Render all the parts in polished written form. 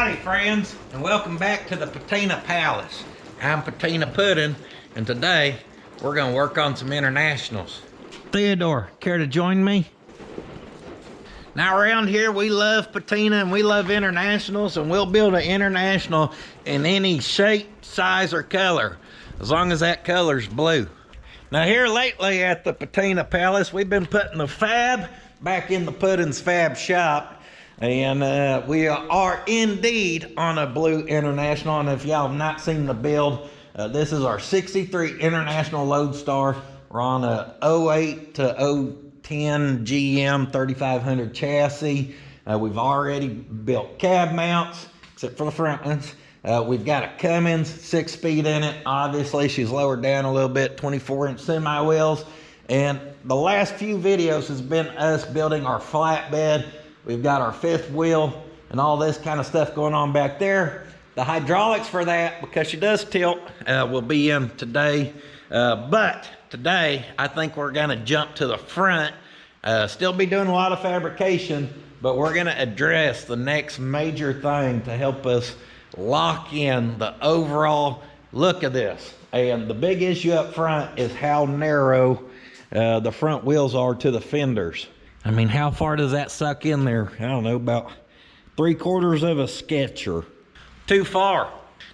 Howdy friends, and welcome back to the Patina Palace. I'm Patina Puddin', and today we're gonna work on some internationals. Theodore, care to join me? Now around here we love patina and we love internationals, and we'll build an international in any shape, size, or color, as long as that color's blue. Now here lately at the Patina Palace, we've been putting the fab back in the puddins.fab.shop. And we are indeed on a blue international. And if y'all have not seen the build, this is our 63 International Loadstar. We're on a 08 to 010 GM 3500 chassis. We've already built cab mounts, except for the front ones. We've got a Cummins 6-speed in it. Obviously, she's lowered down a little bit, 24-inch semi wheels. And the last few videos has been us building our flatbed. We've got our fifth wheel and all this kind of stuff going on back there. The hydraulics for that, because she does tilt, will be in today. But today, I think we're gonna jump to the front. Still be doing a lot of fabrication, but we're gonna address the next major thing to help us lock in the overall look of this. And the big issue up front is how narrow the front wheels are to the fenders. I mean, how far does that suck in there? I don't know, about 3/4 of a Sketcher. Too far.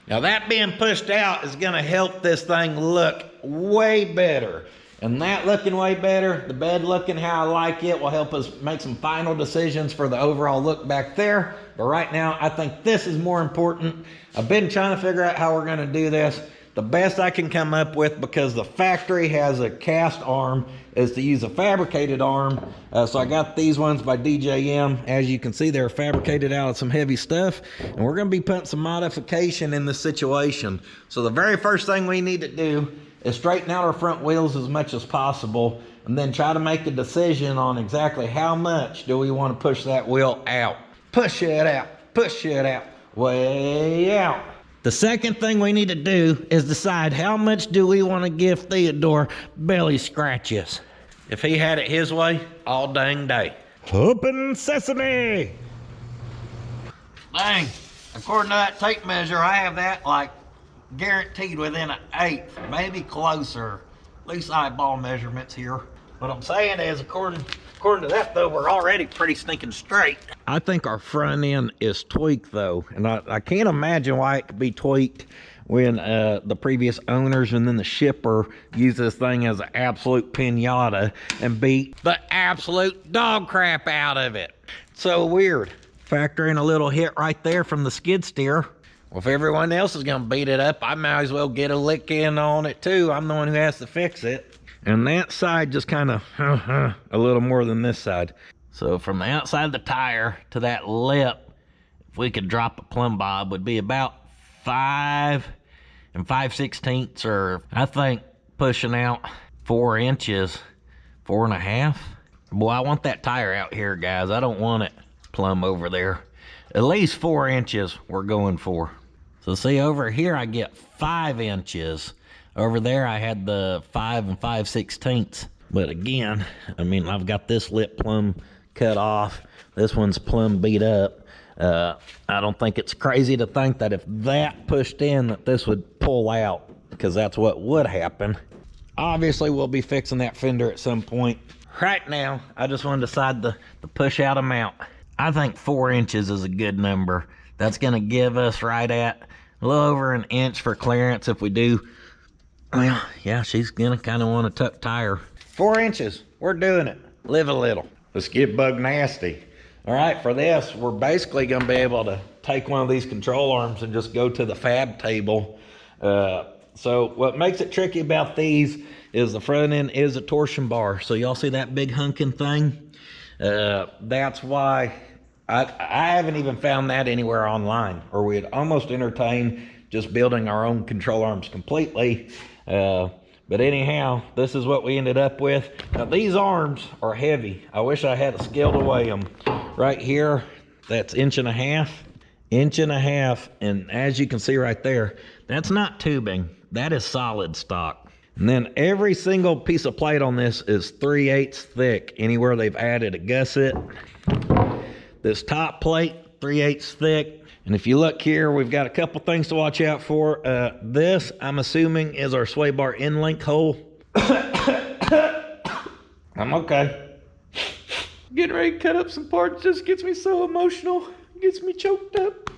Now that being pushed out is gonna help this thing look way better. And that looking way better, the bed looking how I like it, will help us make some final decisions for the overall look back there. But right now, I think this is more important. I've been trying to figure out how we're gonna do this. The best I can come up with, because the factory has a cast arm, is to use a fabricated arm. So I got these ones by DJM. As you can see, they're fabricated out of some heavy stuff, and we're gonna be putting some modification in this situation. So the very first thing we need to do is straighten out our front wheels as much as possible, and then try to make a decision on exactly how much do we want to push that wheel out. Push it out, way out. The second thing we need to do is decide how much do we want to give Theodore belly scratches. If he had it his way, all dang day. Open sesame! Dang, according to that tape measure, I have that like guaranteed within an 1/8, maybe closer. At least eyeball measurements here. What I'm saying is, according to that though, we're already pretty stinking straight. I think our front end is tweaked though, and I can't imagine why it could be tweaked when the previous owners and then the shipper used this thing as an absolute pinata and beat the absolute dog crap out of it. So weird. Factor in a little hit right there from the skid steer. Well, if everyone else is gonna beat it up, I might as well get a lick in on it too. I'm the one who has to fix it. And that side just kind of a little more than this side. So from the outside of the tire to that lip, if we could drop a plumb bob, would be about 5 5/16, or I think pushing out 4 inches, 4.5. Boy, I want that tire out here, guys. I don't want it plumb over there. At least 4 inches we're going for. So see, over here I get 5 inches. Over there I had the 5 5/16. But again, I mean, I've got this lip plumb cut off. This one's plumb beat up. I don't think it's crazy to think that if that pushed in, that this would pull out, because that's what would happen. Obviously, we'll be fixing that fender at some point. Right now, I just want to decide the push out amount. I think 4 inches is a good number. That's gonna give us right at a little over an inch for clearance if we do. Well, yeah, she's gonna kind of want a tuck tire. 4 inches, we're doing it. Live a little. Let's get bug nasty. All right, for this, we're basically gonna be able to take one of these control arms and just go to the fab table. So what makes it tricky about these is the front end is a torsion bar. So y'all see that big hunking thing? That's why I haven't even found that anywhere online, or we'd almost entertain just building our own control arms completely. But anyhow, this is what we ended up with. Now these arms are heavy. I wish I had a scale to weigh them. Right here, that's 1.5 inches. And as you can see right there, that's not tubing, that is solid stock. And then every single piece of plate on this is 3/8 thick. Anywhere they've added a gusset. This top plate, 3/8 thick. And if you look here, we've got a couple things to watch out for. This, I'm assuming, is our sway bar end link hole. I'm okay. Getting ready to cut up some parts just gets me so emotional. Gets me choked up.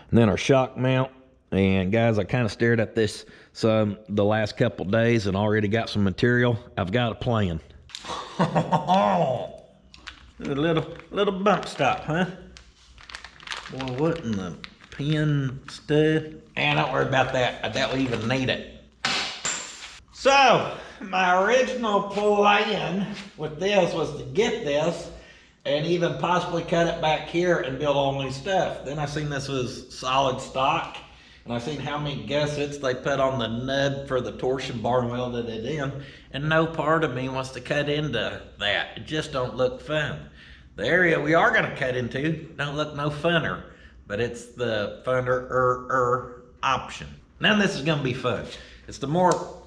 And then our shock mount. And guys, I kind of stared at this the last couple days and already got some material. I've got a plan. A little bump stop, huh? Boy, what in the pin stud? And don't worry about that. That will even need it. So, my original plan with this was to get this and even possibly cut it back here and build all new stuff. Then I seen this was solid stock, and I seen how many gussets they put on the nub for the torsion bar and welded it in, and no part of me wants to cut into that. It just don't look fun. The area we are gonna cut into don't look no funner, but it's the funner option. None of this is gonna be fun. It's the more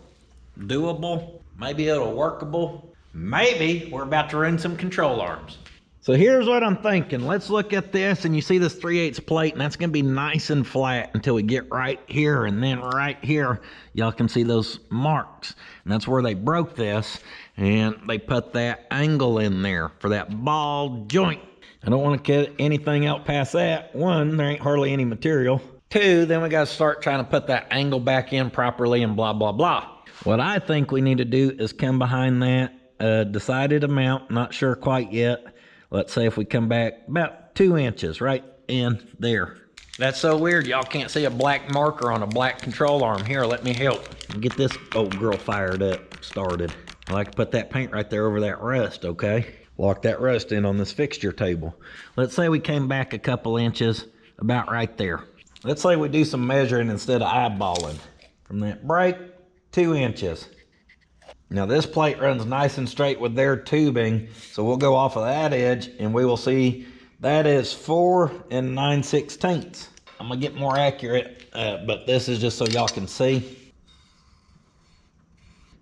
doable, maybe it'll workable, maybe we're about to run some control arms. So here's what I'm thinking. Let's look at this, and you see this 3/8 plate, and that's gonna be nice and flat until we get right here, and then right here, y'all can see those marks. And that's where they broke this, and they put that angle in there for that ball joint. I don't wanna cut anything out past that. One, there ain't hardly any material. Two, then we gotta start trying to put that angle back in properly and blah, blah, blah. What I think we need to do is come behind that decided amount, not sure quite yet. Let's say if we come back about 2 inches right in there. That's so weird, y'all can't see a black marker on a black control arm. Here, let me help. Get this old girl fired up, started. I like to put that paint right there over that rust, okay? Lock that rust in on this fixture table. Let's say we came back a couple inches, about right there. Let's say we do some measuring instead of eyeballing. From that break, 2 inches. Now this plate runs nice and straight with their tubing, so we'll go off of that edge and we will see that is 4 9/16. I'm gonna get more accurate, but this is just so y'all can see.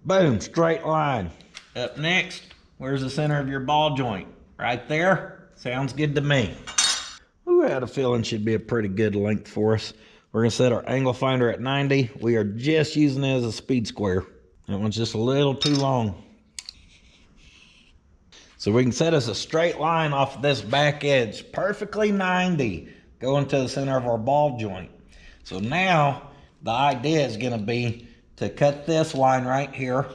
Boom, straight line. Up next, where's the center of your ball joint? Right there? Sounds good to me. Ooh, I had a feeling should be a pretty good length for us. We're gonna set our angle finder at 90. We are just using it as a speed square. That one's just a little too long. So we can set us a straight line off of this back edge, perfectly 90, going to the center of our ball joint. So now the idea is gonna be to cut this line right here.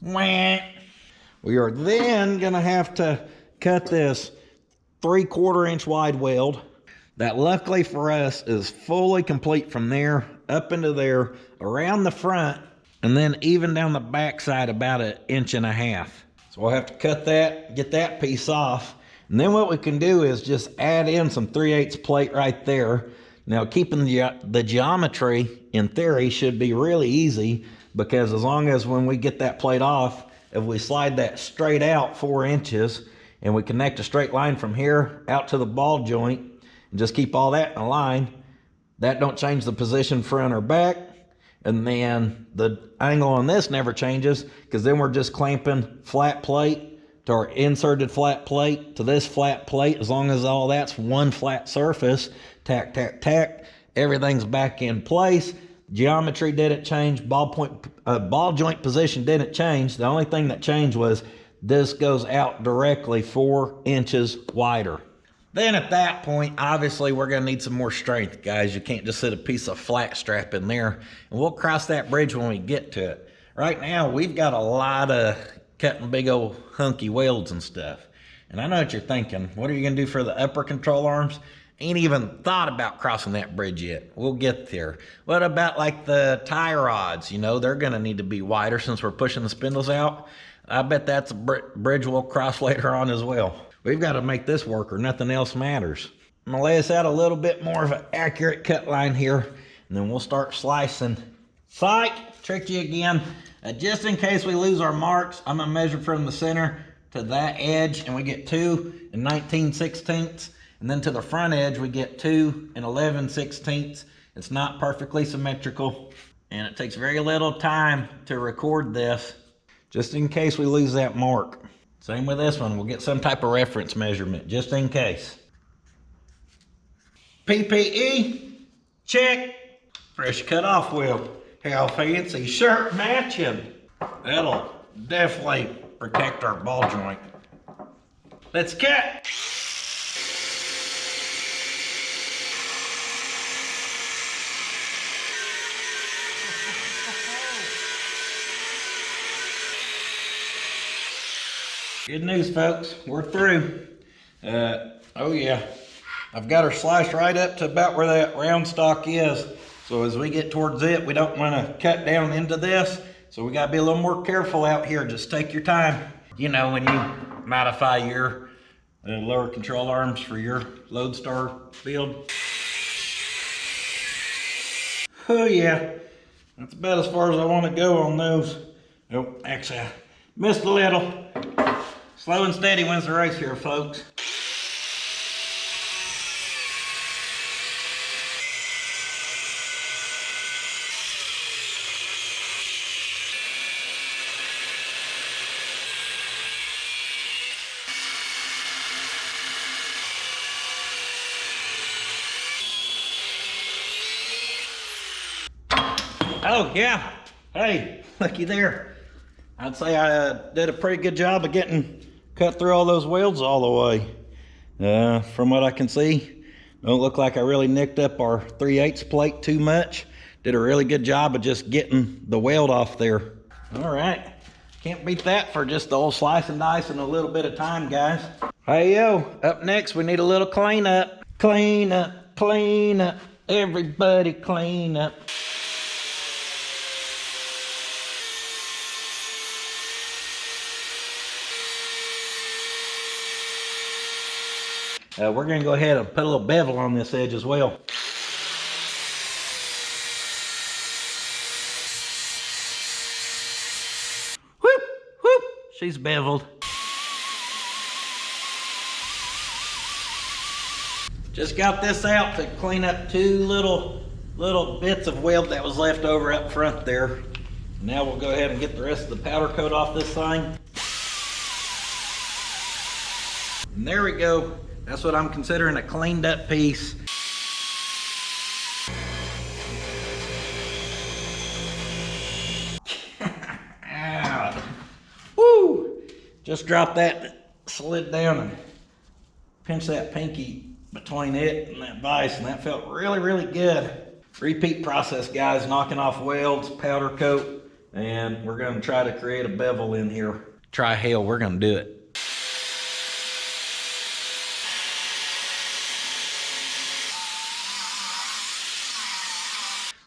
We are then gonna have to cut this 3/4 inch wide weld. That luckily for us is fully complete from there, up into there, around the front, and then even down the back side about 1.5 inches. So we'll have to cut that, get that piece off. And then what we can do is just add in some 3/8 plate right there. Now keeping the geometry in theory should be really easy, because as long as when we get that plate off, if we slide that straight out 4 inches and we connect a straight line from here out to the ball joint and just keep all that in a line, that don't change the position front or back. And then the angle on this never changes, because then we're just clamping flat plate to our inserted flat plate to this flat plate. As long as all that's one flat surface, tack, tack, tack, everything's back in place. Geometry didn't change, ball joint position didn't change. The only thing that changed was this goes out directly 4 inches wider. Then at that point, obviously, we're gonna need some more strength, guys. You can't just sit a piece of flat strap in there, and we'll cross that bridge when we get to it. Right now, we've got a lot of cutting big old hunky welds and stuff. And I know what you're thinking. What are you gonna do for the upper control arms? Ain't even thought about crossing that bridge yet. We'll get there. What about like the tie rods? You know, they're gonna need to be wider since we're pushing the spindles out. I bet that's a bridge we'll cross later on as well. We've got to make this work or nothing else matters. I'm gonna lay us out a little bit more of an accurate cut line here, and then we'll start slicing. Psych, tricked you again. Just in case we lose our marks, I'm gonna measure from the center to that edge, and we get 2 19/16. And then to the front edge, we get 2 11/16. It's not perfectly symmetrical, and it takes very little time to record this, just in case we lose that mark. Same with this one, we'll get some type of reference measurement, just in case. PPE, check. Fresh cut off wheel. How fancy, shirt matching. That'll definitely protect our ball joint. Let's cut. Good news, folks, we're through. Oh yeah, I've got her sliced right up to about where that round stock is. So as we get towards it, we don't want to cut down into this. So we got to be a little more careful out here. Just take your time. You know, when you modify your lower control arms for your Loadstar build. Oh yeah, that's about as far as I want to go on those. Oh, actually I missed a little. Slow and steady wins the race here, folks. Oh yeah, hey, looky there. I'd say I did a pretty good job of getting cut through all those welds all the way. From what I can see, don't look like I really nicked up our 3/8 plate too much. Did a really good job of just getting the weld off there. All right, can't beat that for just the old slice and dice in a little bit of time, guys. Hey yo, up next we need a little cleanup. Clean up, clean up, everybody clean up. We're going to go ahead and put a little bevel on this edge as well. Whoop, whoop, she's beveled. Just got this out to clean up two little bits of weld that was left over up front there. Now we'll go ahead and get the rest of the powder coat off this thing. And there we go. That's what I'm considering a cleaned up piece. Woo! Just dropped that, slid down and pinched that pinky between it and that vise, and that felt really, really good. Repeat process, guys, knocking off welds, powder coat, and we're gonna try to create a bevel in here. Try hell, we're gonna do it.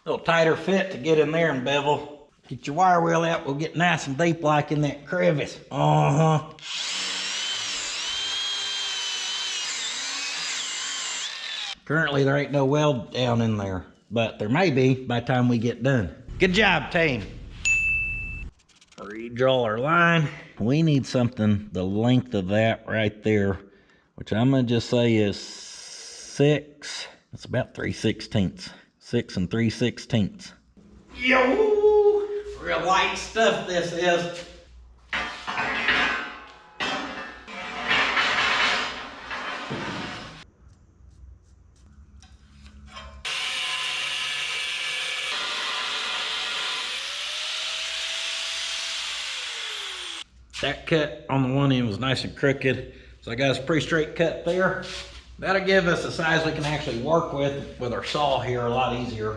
A little tighter fit to get in there and bevel. Get your wire wheel out, we'll get nice and deep like in that crevice. Currently there ain't no weld down in there, but there may be by the time we get done. Good job, team. Redraw our line. We need something the length of that right there, which I'm gonna just say is 6. It's about 3/16. 6 3/16. Yo, real light stuff this is. That cut on the one end was nice and crooked, so I got a pretty straight cut there. That'll give us a size we can actually work with our saw here a lot easier.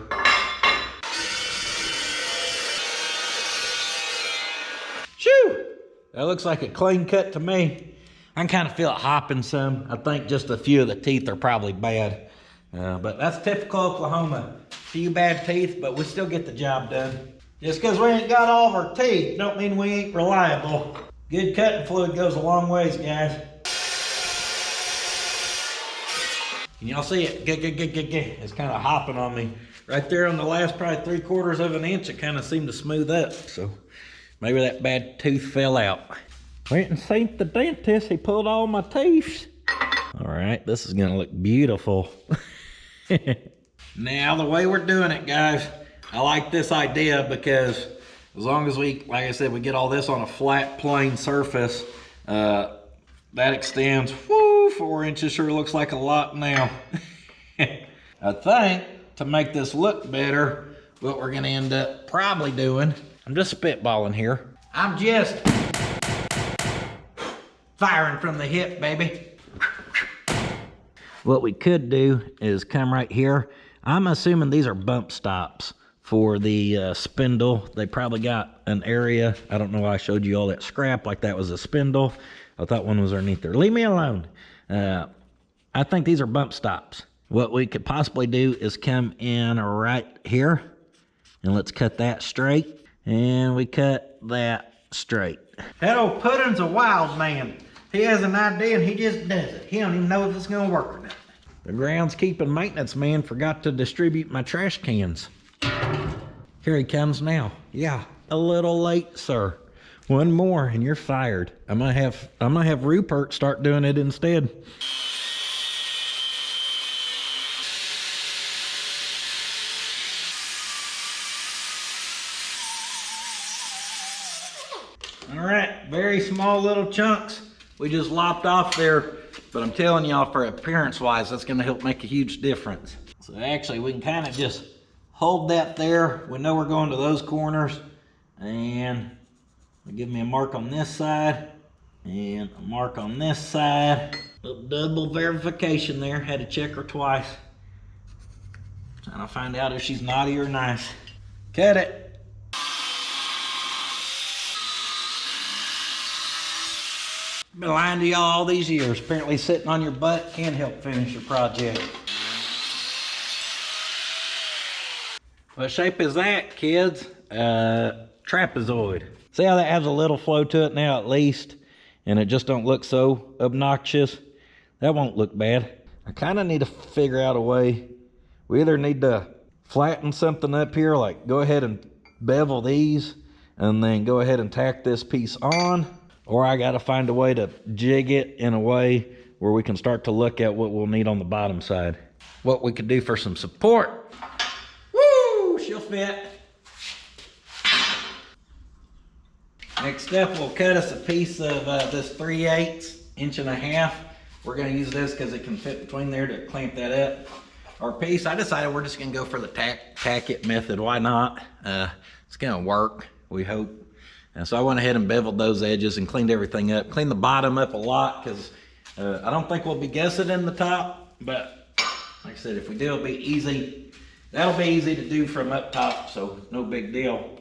Shoo! That looks like a clean cut to me. I can kind of feel it hopping some. I think just a few of the teeth are probably bad. But that's typical Oklahoma. Few bad teeth, but we still get the job done. Just because we ain't got all of our teeth don't mean we ain't reliable. Good cutting fluid goes a long ways, guys. Can y'all see it? It's kind of hopping on me. Right there on the last probably 3/4 of an inch, it kind of seemed to smooth up. So maybe that bad tooth fell out. Went and seen the dentist, he pulled all my teeth. All right, this is gonna look beautiful. Now the way we're doing it, guys, I like this idea because as long as we, like I said, we get all this on a flat plane surface, that extends, whoo, 4 inches sure looks like a lot now. I think to make this look better, what we're gonna end up probably doing, I'm just spitballing here. I'm just firing from the hip, baby. What we could do is come right here. I'm assuming these are bump stops for the spindle. They probably got an area. I don't know why I showed you all that scrap like that was a spindle. I thought one was underneath there. Leave me alone. I think these are bump stops. What we could possibly do is come in right here, and let's cut that straight, and we cut that straight. That old Puddin's a wild man. He has an idea and he just does it. He don't even know if it's gonna work or not. The groundskeeping maintenance man forgot to distribute my trash cans. Here he comes now. Yeah, a little late, sir. One more and you're fired. I'm gonna have Rupert start doing it instead. All right, very small little chunks. We just lopped off there, but I'm telling y'all, for appearance-wise, that's gonna help make a huge difference. So actually, we can kind of just hold that there. We know we're going to those corners, and give me a mark on this side, and a mark on this side. Little double verification there, had to check her twice. Trying to find out if she's naughty or nice. Cut it. Been lying to y'all all these years. Apparently sitting on your butt can't help finish your project. What shape is that, kids? Trapezoid. See how that has a little flow to it now at least? And it just don't look so obnoxious? That won't look bad. I kind of need to figure out a way. We either need to flatten something up here, like go ahead and bevel these, and then go ahead and tack this piece on, or I got to find a way to jig it in a way where we can start to look at what we'll need on the bottom side. What we could do for some support. Woo, she'll fit. Next up, we'll cut us a piece of this 3/8 1.5 inch. We're gonna use this because it can fit between there to clamp that up. Our piece, I decided we're just gonna go for the tack it method. Why not? It's gonna work, we hope. And so I went ahead and beveled those edges and cleaned everything up. Cleaned the bottom up a lot because I don't think we'll be gusseting the top, but like I said, if we do, it'll be easy. That'll be easy to do from up top, so no big deal.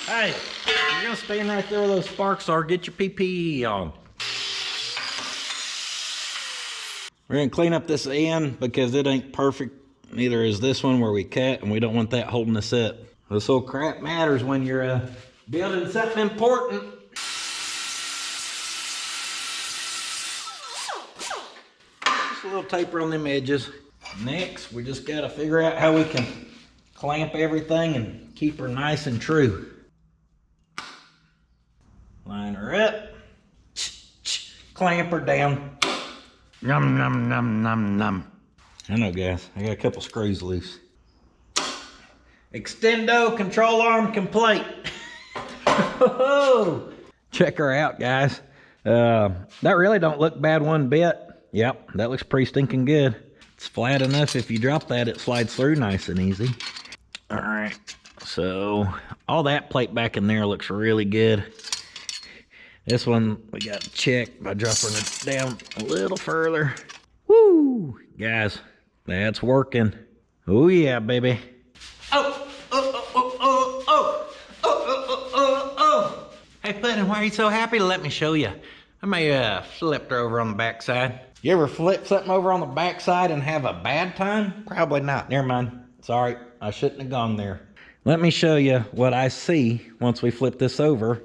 Hey, you're gonna stand right there where those sparks are. Get your PPE on. We're gonna clean up this end because it ain't perfect. Neither is this one where we cut, and we don't want that holding us up. This whole crap matters when you're building something important. Just a little taper on them edges. Next, we just gotta figure out how we can clamp everything and keep her nice and true. Line her up, clamp her down. Num, num, num, num, num. I know, guys, I got a couple screws loose. Extendo control arm complete. Check her out, guys. That really don't look bad one bit. Yep, that looks pretty stinking good. It's flat enough. If you drop that, it slides through nice and easy. All right, so all that plate back in there looks really good. This one we got to check by dropping it down a little further. Woo, guys, that's working. Oh yeah, baby. Oh. Hey, Puddin', why are you so happy to let me show you? I may have flipped her over on the backside. You ever flip something over on the backside and have a bad time? Probably not. Never mind. Sorry, I shouldn't have gone there. Let me show you what I see once we flip this over.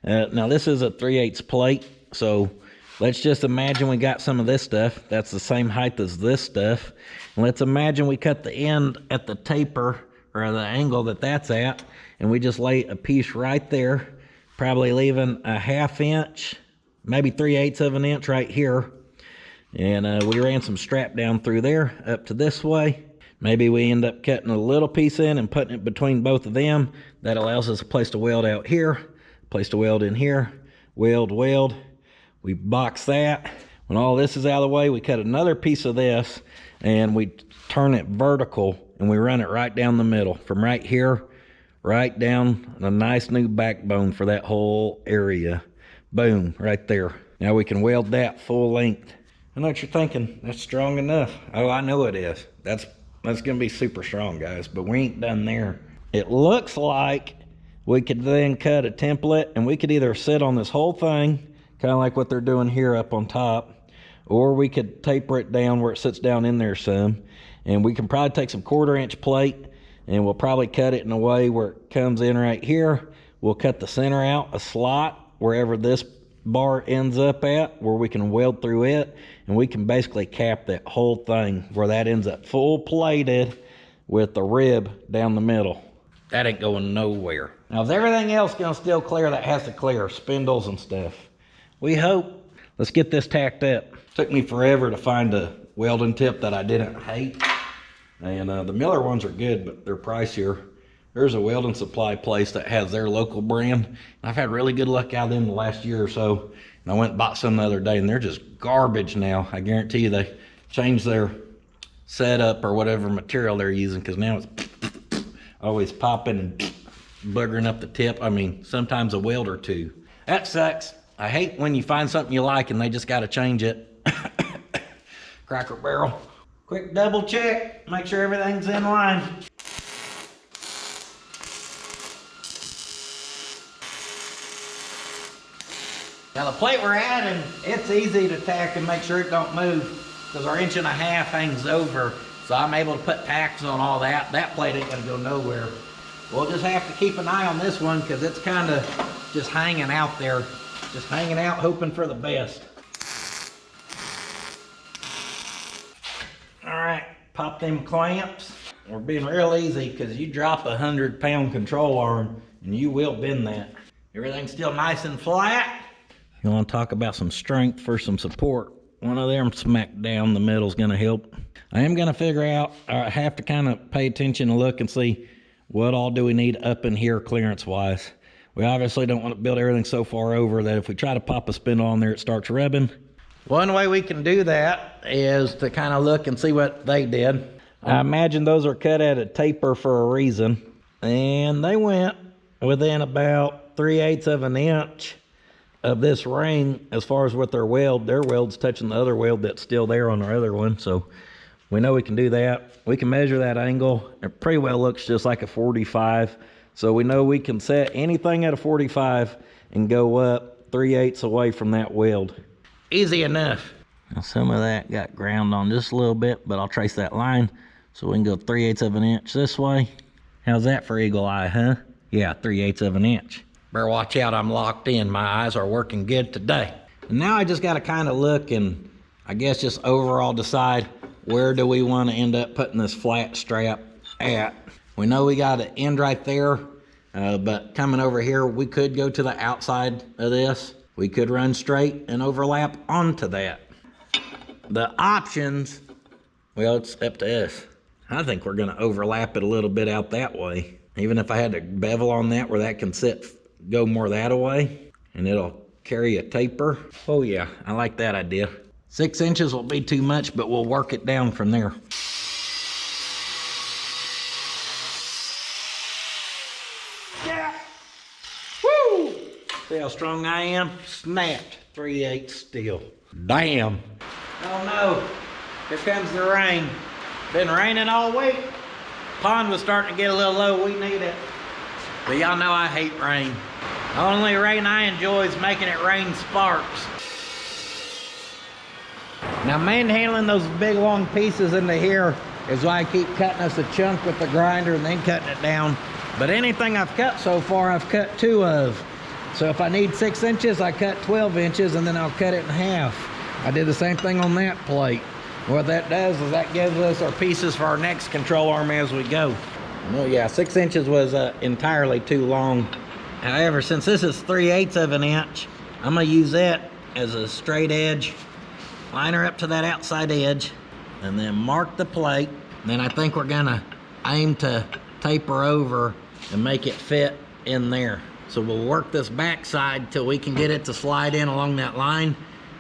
Now this is a 3/8 plate, so let's just imagine we got some of this stuff. That's the same height as this stuff. And let's imagine we cut the end at the taper, or the angle that that's at, and we just lay a piece right there, probably leaving a 1/2 inch, maybe 3/8 of an inch right here. And we ran some strap down through there up to this way. Maybe we end up cutting a little piece in and putting it between both of them. That allows us a place to weld out here, place to weld in here, weld. We box that. When all this is out of the way, we cut another piece of this and we turn it vertical and we run it right down the middle from right here, right down a nice new backbone for that whole area. Boom, right there. Now we can weld that full length. I know what you're thinking, that's strong enough. Oh, I know it is. That's gonna be super strong, guys, but we ain't done there. It looks like we could then cut a template and we could either sit on this whole thing, kind of like what they're doing here up on top, or we could taper it down where it sits down in there some, and we can probably take some 1/4 inch plate and we'll probably cut it in a way where it comes in right here. We'll cut the center out, a slot, wherever this bar ends up at, where we can weld through it, and we can basically cap that whole thing where that ends up full plated with the rib down the middle. That ain't going nowhere. Now, if everything else gonna still clear, that has to clear, spindles and stuff. We hope. Let's get this tacked up. Took me forever to find a welding tip that I didn't hate. And the Miller ones are good, but they're pricier. There's a welding supply place that has their local brand. I've had really good luck out of them the last year or so. And I went and bought some the other day, and they're just garbage now. I guarantee you they changed their setup or whatever material they're using, because now it's always popping and buggering up the tip. I mean, sometimes a weld or two. That sucks. I hate when you find something you like and they just got to change it. Cracker Barrel. Quick double check, make sure everything's in line. Now the plate we're adding, it's easy to tack and make sure it don't move, because our 1.5 inch hangs over, so I'm able to put tacks on all that. That plate ain't gonna go nowhere. We'll just have to keep an eye on this one, because it's kind of just hanging out there, just hanging out, hoping for the best. All right, pop them clamps. We're being real easy, because you drop a 100-pound control arm and you will bend that. Everything's still nice and flat. You want to talk about some strength for some support, one of them smack down the middle is going to help. I am going to figure out, I have to kind of pay attention and look and see what all do we need up in here clearance wise. We obviously don't want to build everything so far over that if we try to pop a spindle on there, it starts rubbing. One way we can do that is to kind of look and see what they did. I imagine those are cut at a taper for a reason, and they went within about 3/8 of an inch of this ring as far as what their weld's touching the other weld that's still there on our other one. So we know we can do that. We can measure that angle. It pretty well looks just like a 45. So we know we can set anything at a 45 and go up 3/8 away from that weld. Easy enough. Now some of that got ground on just a little bit, but I'll trace that line so we can go 3/8 of an inch this way. How's that for eagle eye, huh? Yeah, 3/8 of an inch. Better watch out, I'm locked in. My eyes are working good today. And now I just got to kind of look and I guess just overall decide where do we want to end up putting this flat strap at. We know we got an end right there, but coming over here, we could go to the outside of this. We could run straight and overlap onto that. The options, well, it's up to us. I think we're going to overlap it a little bit out that way. Even if I had to bevel on that where that can sit, go more that way, and it'll carry a taper. Oh yeah, I like that idea. 6 inches will be too much, but we'll work it down from there. Yeah. Woo! See how strong I am? Snapped. 3/8 steel. Damn. Oh no, here comes the rain. Been raining all week. Pond was starting to get a little low, we need it. But y'all know I hate rain. The only rain I enjoy is making it rain sparks. Now manhandling those big long pieces into here is why I keep cutting us a chunk with the grinder and then cutting it down. But anything I've cut so far, I've cut 2 of. So if I need 6 inches, I cut 12 inches and then I'll cut it in half. I did the same thing on that plate. What that does is that gives us our pieces for our next control arm as we go. Well, yeah, 6 inches was entirely too long. However, since this is 3/8 of an inch, I'm gonna use that as a straight edge. Line her up to that outside edge and then mark the plate. And then I think we're gonna aim to taper over and make it fit in there. So we'll work this back side till we can get it to slide in along that line.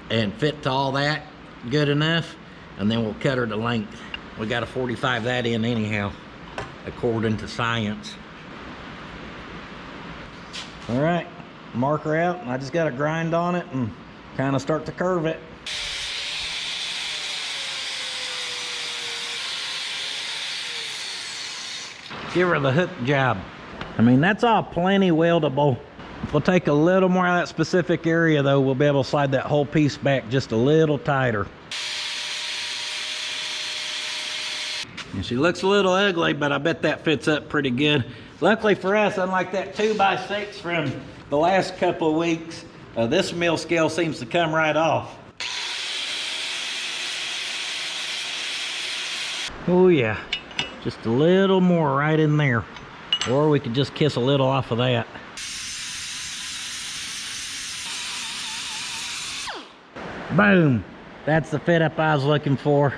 and fit to all that good enough, and then we'll cut her to length. We got to 45 that in anyhow, according to science. All right, marker out, and I just got to grind on it and kind of start to curve it. Give her the hook job. I mean, that's all plenty weldable. If we'll take a little more of that specific area though, we'll be able to slide that whole piece back just a little tighter. And she looks a little ugly, but I bet that fits up pretty good. Luckily for us, unlike that 2x6 from the last couple of weeks, this mill scale seems to come right off. Oh yeah, just a little more right in there. Or we could just kiss a little off of that. Boom, that's the fit up I was looking for.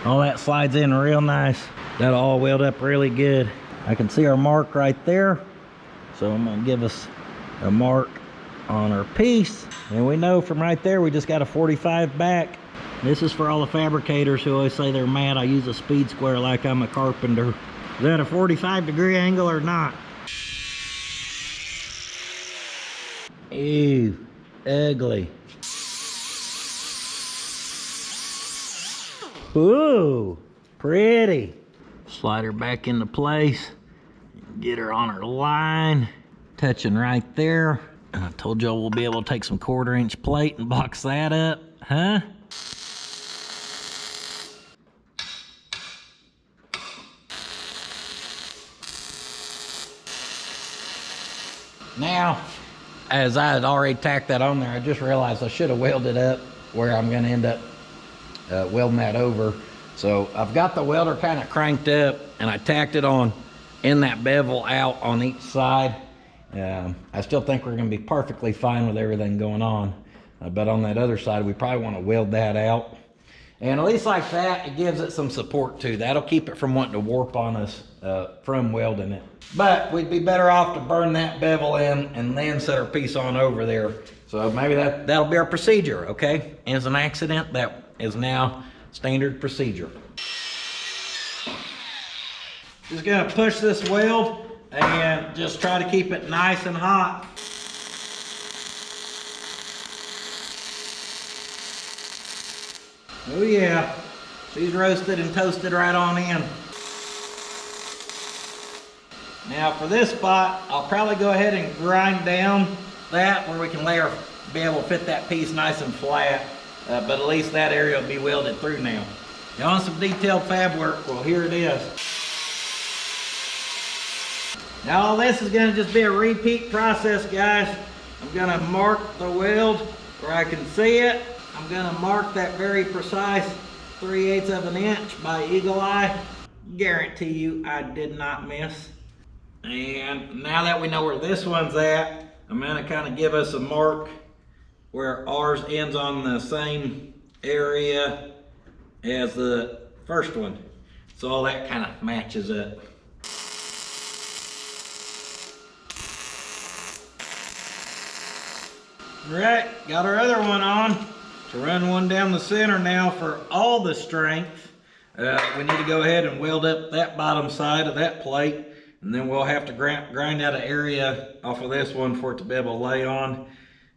All that slides in real nice. That'll all weld up really good. I can see our mark right there. So I'm gonna give us a mark on our piece. And we know from right there, we just got a 45 back. This is for all the fabricators who always say they're mad I use a speed square like I'm a carpenter. Is that a 45-degree angle or not? Ew, ugly. Ooh, pretty. Slide her back into place. Get her on her line. Touching right there. And I told y'all we'll be able to take some 1/4-inch plate and box that up, huh? Now, as I had already tacked that on there, I just realized I should have welded up where I'm gonna end up welding that over. So I've got the welder kind of cranked up and I tacked it on in that bevel out on each side. I still think we're gonna be perfectly fine with everything going on. But on that other side, we probably wanna weld that out. And at least like that, it gives it some support too. That'll keep it from wanting to warp on us from welding it. But we'd be better off to burn that bevel in and then set our piece on over there. So maybe that'll be our procedure, okay? As an accident, that is now standard procedure. Just gonna push this weld and just try to keep it nice and hot. Oh yeah, she's roasted and toasted right on in. Now for this spot, I'll probably go ahead and grind down that where we can be able to fit that piece nice and flat. But at least that area will be welded through now. You want some detailed fab work? Well, here it is. Now all this is gonna just be a repeat process, guys. I'm gonna mark the weld where I can see it. I'm gonna mark that very precise 3/8 of an inch by eagle eye. Guarantee you I did not miss. And now that we know where this one's at, I'm gonna kind of give us a mark where ours ends on the same area as the first one. So all that kind of matches up. All right, got our other one on. To run one down the center now for all the strength. We need to go ahead and weld up that bottom side of that plate, and then we'll have to grind out an area off of this one for it to be able to lay on.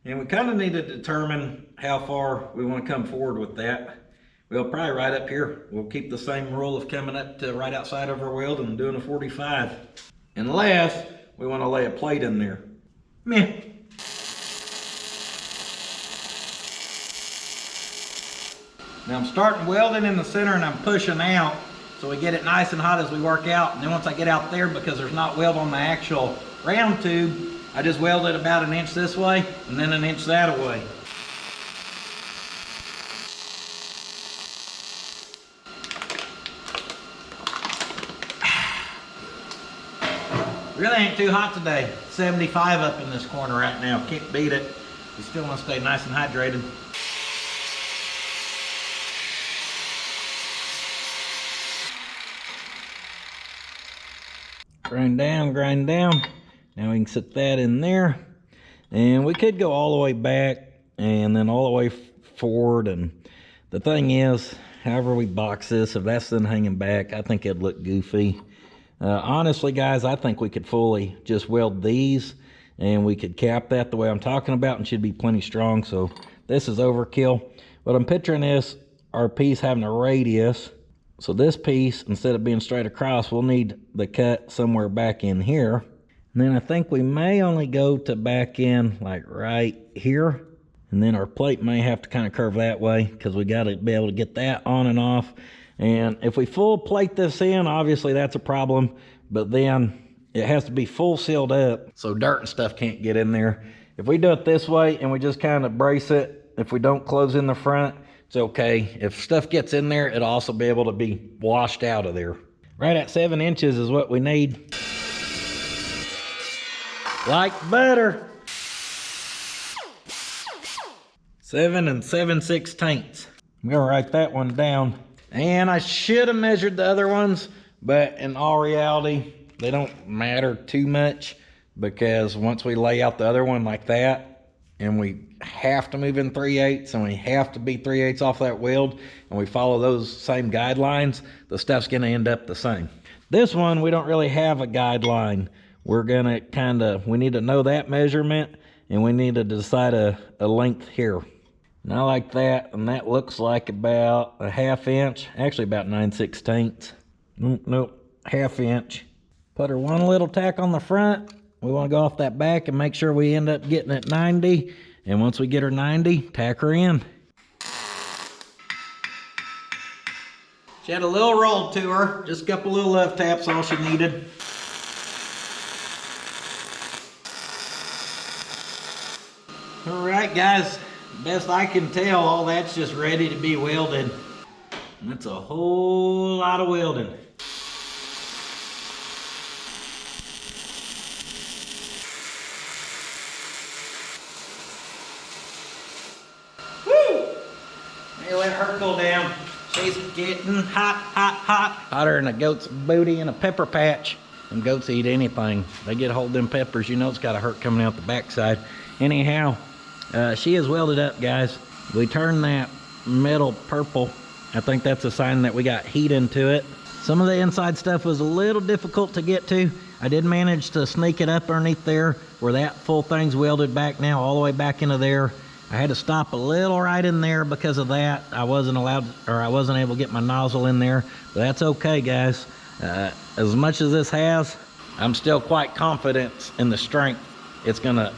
And we kind of need to determine how far we want to come forward with that. We'll probably right up here. We'll keep the same rule of coming up to right outside of our weld and doing a 45. Unless we want to lay a plate in there. Meh. Now I'm starting welding in the center and I'm pushing out so we get it nice and hot as we work out. And then once I get out there, because there's not weld on the actual round tube, I just weld it about an inch this way and then an inch that way. Really ain't too hot today. 75 up in this corner right now. Can't beat it. You still want to stay nice and hydrated. Grind down, grind down. Now we can set that in there. And we could go all the way back and then all the way forward. And the thing is, however we box this, if that's then hanging back, I think it'd look goofy. Honestly, guys, I think we could fully just weld these, and we could cap that the way I'm talking about, and should be plenty strong. So this is overkill. But I'm picturing this, our piece having a radius. So this piece, instead of being straight across, we'll need the cut somewhere back in here. And then I think we may only go to back in like right here. And then our plate may have to kind of curve that way, because we got to be able to get that on and off. And if we full plate this in, obviously that's a problem. But then it has to be full sealed up, so dirt and stuff can't get in there. If we do it this way and we just kind of brace it, if we don't close in the front, it's okay. If stuff gets in there, it'll also be able to be washed out of there. Right at 7 inches is what we need. Like butter. 7 7/16. I'm gonna write that one down. And I should have measured the other ones, but in all reality, they don't matter too much, because once we lay out the other one like that, and we have to move in 3/8, and we have to be 3/8 off that weld, and we follow those same guidelines, the stuff's gonna end up the same. This one, we don't really have a guideline. We're gonna we need to know that measurement, and we need to decide a length here. And I like that, and that looks like about a 1/2 inch, actually about 9/16. Nope, 1/2 inch. Put her one little tack on the front. We want to go off that back and make sure we end up getting it 90. And once we get her 90, tack her in. She had a little roll to her, just a couple little love taps, all she needed. All right, guys, best I can tell, all that's just ready to be welded. And that's a whole lot of welding. Let her cool down. She's getting hot, hot, hot. Hotter than a goat's booty in a pepper patch. Them goats eat anything. They get a hold of them peppers, you know it's gotta hurt coming out the backside. Anyhow, she is welded up, guys. We turned that metal purple. I think that's a sign that we got heat into it. Some of the inside stuff was a little difficult to get to. I did manage to sneak it up underneath there, where that full thing's welded back now, all the way back into there. I had to stop a little right in there because of that. I wasn't able to get my nozzle in there, but that's okay, guys. As much as this has, I'm still quite confident in the strength it's gonna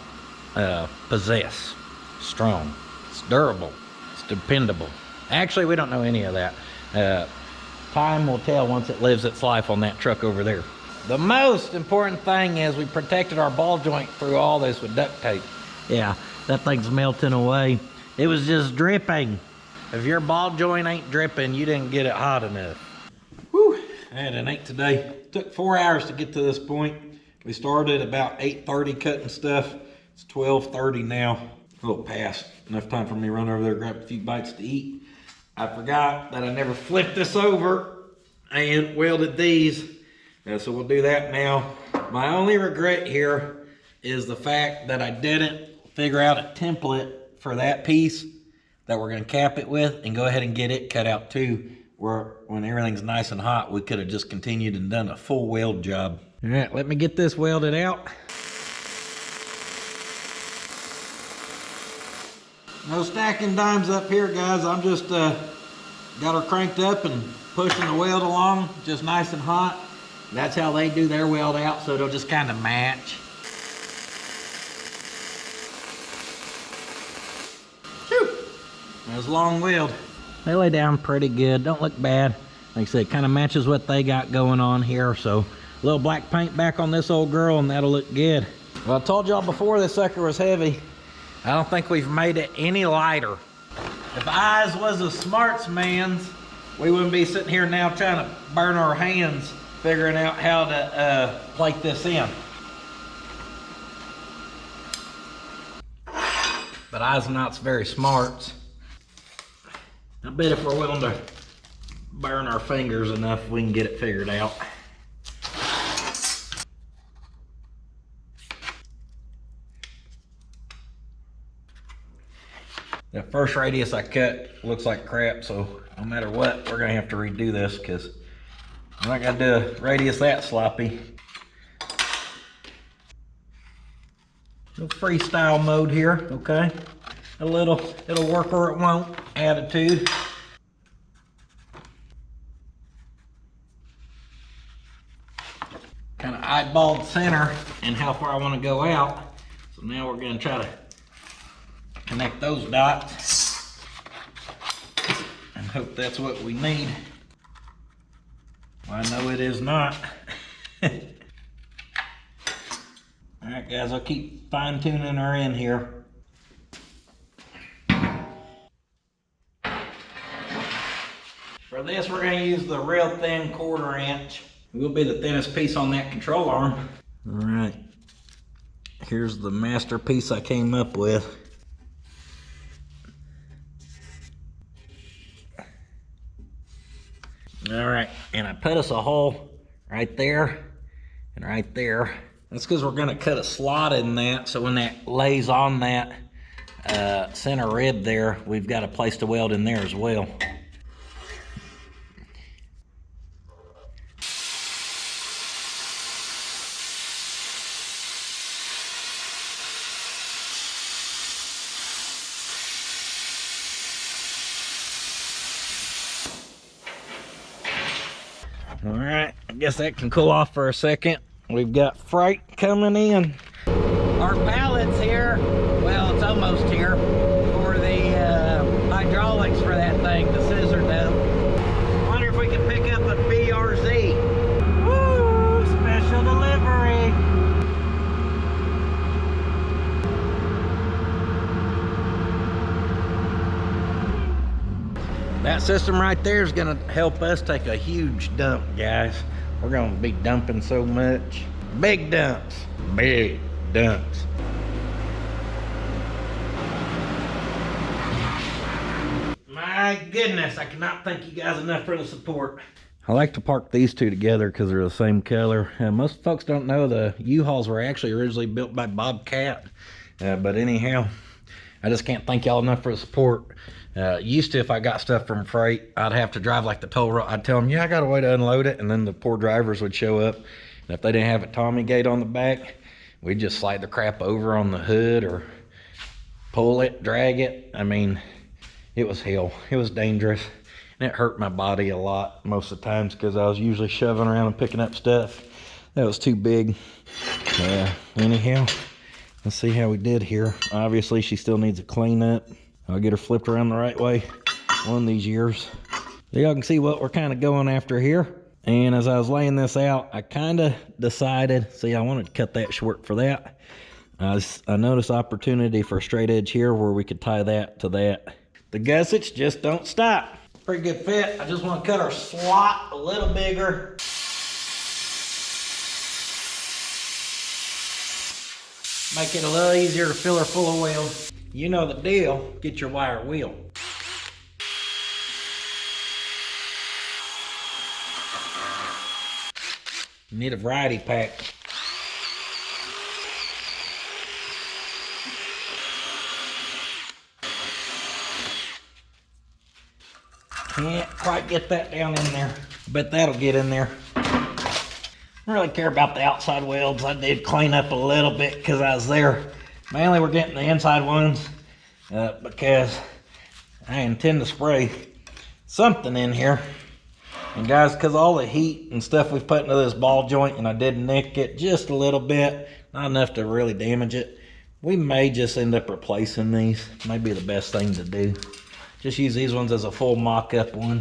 possess. Strong, it's durable, it's dependable. Actually, we don't know any of that. Time will tell once it lives its life on that truck over there. The most important thing is we protected our ball joint through all this with duct tape. Yeah, that thing's melting away. It was just dripping. If your ball joint ain't dripping, you didn't get it hot enough. Whew, I had an ache today. It took 4 hours to get to this point. We started about 8:30 cutting stuff. It's 12:30 now. A little past. Enough time for me to run over there, grab a few bites to eat. I forgot that I never flipped this over and welded these. So we'll do that now. My only regret here is the fact that I didn't figure out a template for that piece that we're gonna cap it with and go ahead and get it cut out too, where when everything's nice and hot, we could have just continued and done a full weld job. All right, let me get this welded out. No stacking dimes up here, guys. I'm just got her cranked up and pushing the weld along, just nice and hot. That's how they do their weld out, so it'll just kind of match. Whew. That's a long weld. They lay down pretty good, don't look bad. Like I said, it kind of matches what they got going on here. So a little black paint back on this old girl and that'll look good. Well, I told y'all before this sucker was heavy. I don't think we've made it any lighter. If eyes was a smarts man's, we wouldn't be sitting here now trying to burn our hands figuring out how to plate this in. But Eisenhower's very smart. I bet if we're willing to burn our fingers enough, we can get it figured out. That first radius I cut looks like crap, so no matter what, we're gonna have to redo this because I'm not gonna do a radius that sloppy. No freestyle mode here, okay? A little, it'll work or it won't attitude. Kind of eyeballed center and how far I want to go out. So now we're gonna try to connect those dots and hope that's what we need. Well, I know it is not. All right, guys, I'll keep fine tuning her in here. For this, we're gonna use the real thin 1/4 inch. It will be the thinnest piece on that control arm. All right, here's the masterpiece I came up with. All right, and I put us a hole right there and right there. That's because we're gonna cut a slot in that, so when that lays on that center rib there, we've got a place to weld in there as well. All right, I guess that can cool off for a second. We've got freight coming in. Our pallet's here. Well, it's almost here for the hydraulics for that thing, the scissor dough. Wonder if we can pick up a BRZ. Woo! Special delivery. That system right there is gonna help us take a huge dump, guys. We're gonna be dumping so much. Big dumps, big dumps. My goodness, I cannot thank you guys enough for the support. I like to park these two together because they're the same color. Most folks don't know the U-Hauls were actually originally built by Bobcat. But anyhow, I just can't thank y'all enough for the support. Used to, if I got stuff from freight, I'd have to drive like the toll road. I'd tell them, yeah, I got a way to unload it. And then the poor drivers would show up. And if they didn't have a Tommy gate on the back, we'd just slide the crap over on the hood or pull it, drag it. I mean, it was hell. It was dangerous. And it hurt my body a lot most of the times because I was usually shoving around and picking up stuff that was too big. Anyhow, let's see how we did here. Obviously, she still needs a cleanup. I'll get her flipped around the right way one of these years. So y'all can see what we're kind of going after here. And as I was laying this out, I kind of decided, see, I wanted to cut that short for that. I noticed opportunity for a straight edge here where we could tie that to that. The gussets just don't stop. Pretty good fit. I just want to cut our slot a little bigger. Make it a little easier to fill her full of weld. You know the deal, get your wire wheel. You need a variety pack. Can't quite get that down in there, but that'll get in there. I don't really care about the outside welds. I did clean up a little bit because I was there. Mainly we're getting the inside ones because I intend to spray something in here. And guys, because all the heat and stuff we've put into this ball joint, and I did nick it just a little bit, not enough to really damage it, we may just end up replacing these. Might be the best thing to do. Just use these ones as a full mock-up one.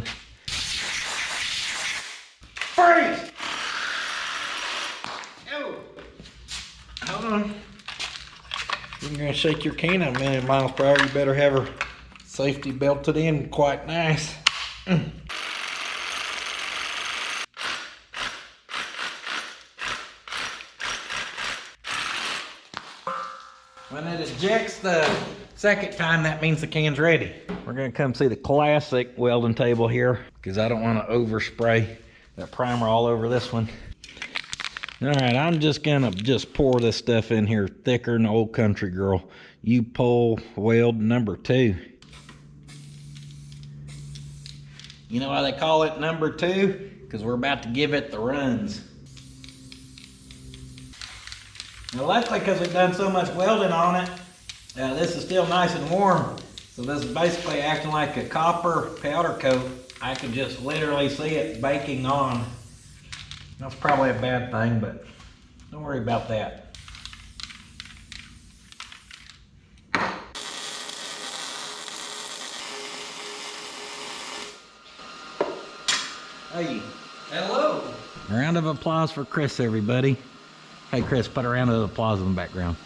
Freeze! Oh! Hold on. You're gonna shake your can at a million miles per hour. You better have her safety belted in quite nice. When it ejects the second time, that means the can's ready. We're gonna come see the classic welding table here because I don't want to overspray that primer all over this one. All right, I'm just gonna pour this stuff in here thicker than Old Country Girl. You pull weld number 2. You know why they call it number 2? Because we're about to give it the runs. Now luckily, because we've done so much welding on it, this is still nice and warm. So this is basically acting like a copper powder coat. I can just literally see it baking on. That's probably a bad thing, but don't worry about that. Hey. Hello. A round of applause for Chris, everybody. Hey Chris, put a round of applause in the background.